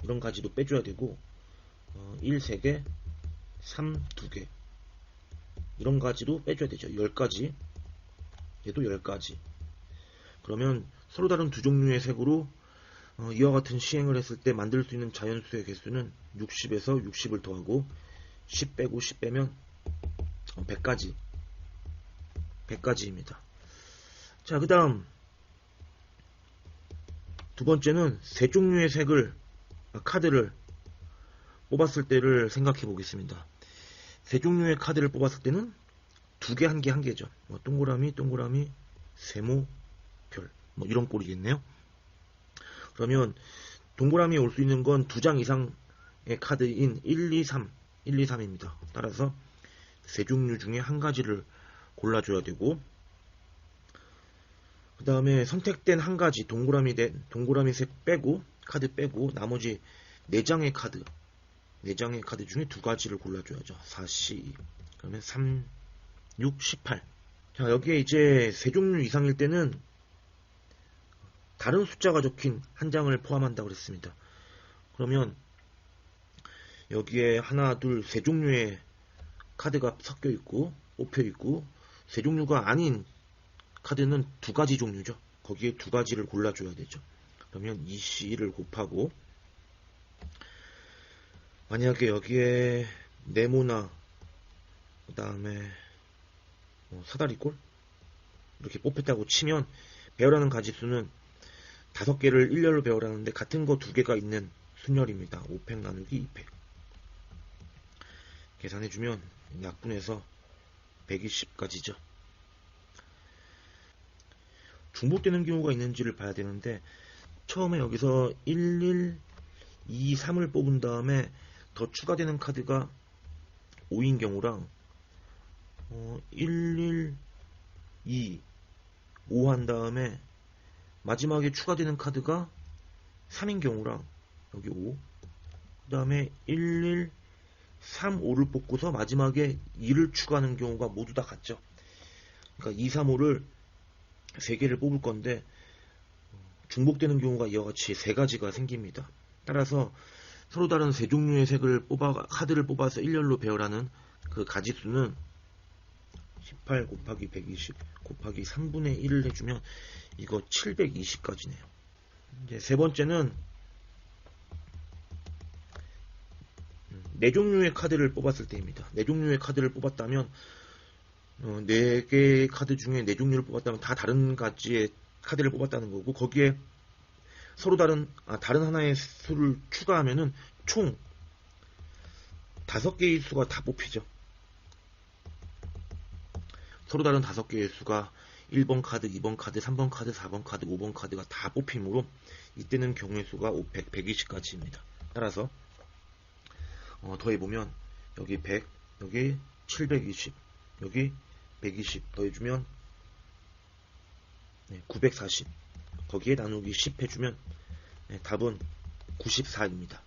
이런 가지도 빼줘야 되고 1, 3개, 3, 2개. 이런 가지도 빼줘야 되죠. 10가지. 얘도 10가지. 그러면 서로 다른 두 종류의 색으로 이와 같은 시행을 했을 때 만들 수 있는 자연수의 개수는 60에서 60을 더하고 10 빼고 10 빼면 100가지. 100가지입니다. 자, 그 다음 두 번째는 세 종류의 카드를 뽑았을 때를 생각해 보겠습니다. 세 종류의 카드를 뽑았을 때는 2개, 1개, 1개죠. 동그라미, 동그라미, 세모, 별. 이런 꼴이겠네요. 그러면 동그라미에 올 수 있는 건 2장 이상의 카드인 1, 2, 3, 1, 2, 3입니다. 따라서 세 종류 중에 한 가지를 골라줘야 되고, 그 다음에 선택된 한 가지 동그라미 색 빼고, 카드 빼고, 나머지 4장의 카드 중에 2가지를 골라줘야죠. 4, 12. 그러면 3, 6, 18. 자, 여기에 이제 세 종류 이상일 때는 다른 숫자가 적힌 한 장을 포함한다고 그랬습니다. 그러면 여기에 하나, 둘, 세 종류의 카드가 섞여 있고, 뽑혀 있고, 세 종류가 아닌 카드는 2가지 종류죠. 거기에 2가지를 골라줘야 되죠. 그러면 2C를 곱하고, 만약에 여기에 네모나 그 다음에 사다리꼴 이렇게 뽑혔다고 치면 배열하는 가지수는 5개를 일렬로 배열하는데 같은 거 2개가 있는 순열입니다. 5팩 나누기 2팩 계산해주면 약분해서 120가지죠. 중복되는 경우가 있는지를 봐야 되는데 처음에 여기서 11, 2, 3을 뽑은 다음에 더 추가되는 카드가 5인 경우랑 11, 2, 5 한 다음에 마지막에 추가되는 카드가 3인 경우랑 여기 5, 그 다음에 11, 3, 5를 뽑고서 마지막에 2를 추가하는 경우가 모두 다 같죠. 그러니까 2, 3, 5를 3개를 뽑을 건데 중복되는 경우가 이와 같이 3가지가 생깁니다. 따라서 서로 다른 세 종류의 카드를 뽑아서 일렬로 배열하는 그 가지수는 18 곱하기 120 곱하기 3분의 1을 해주면 이거 720가지네요. 이제 세 번째는 4종류의 카드를 뽑았을 때입니다. 4종류의 카드를 뽑았다면 4개의 카드 중에 4종류를 뽑았다면 다 다른 가지의 카드를 뽑았다는 거고 거기에 서로 다른 하나의 수를 추가하면은 총 5개의 수가 다 뽑히죠. 서로 다른 5개의 수가 1번 카드, 2번 카드, 3번 카드, 4번 카드, 5번 카드가 다 뽑히므로 이때는 경우의 수가 500, 120가지입니다. 따라서 더해보면 여기 100, 여기 720, 여기 120 더해주면 940 거기에 나누기 10 해주면 답은 94입니다.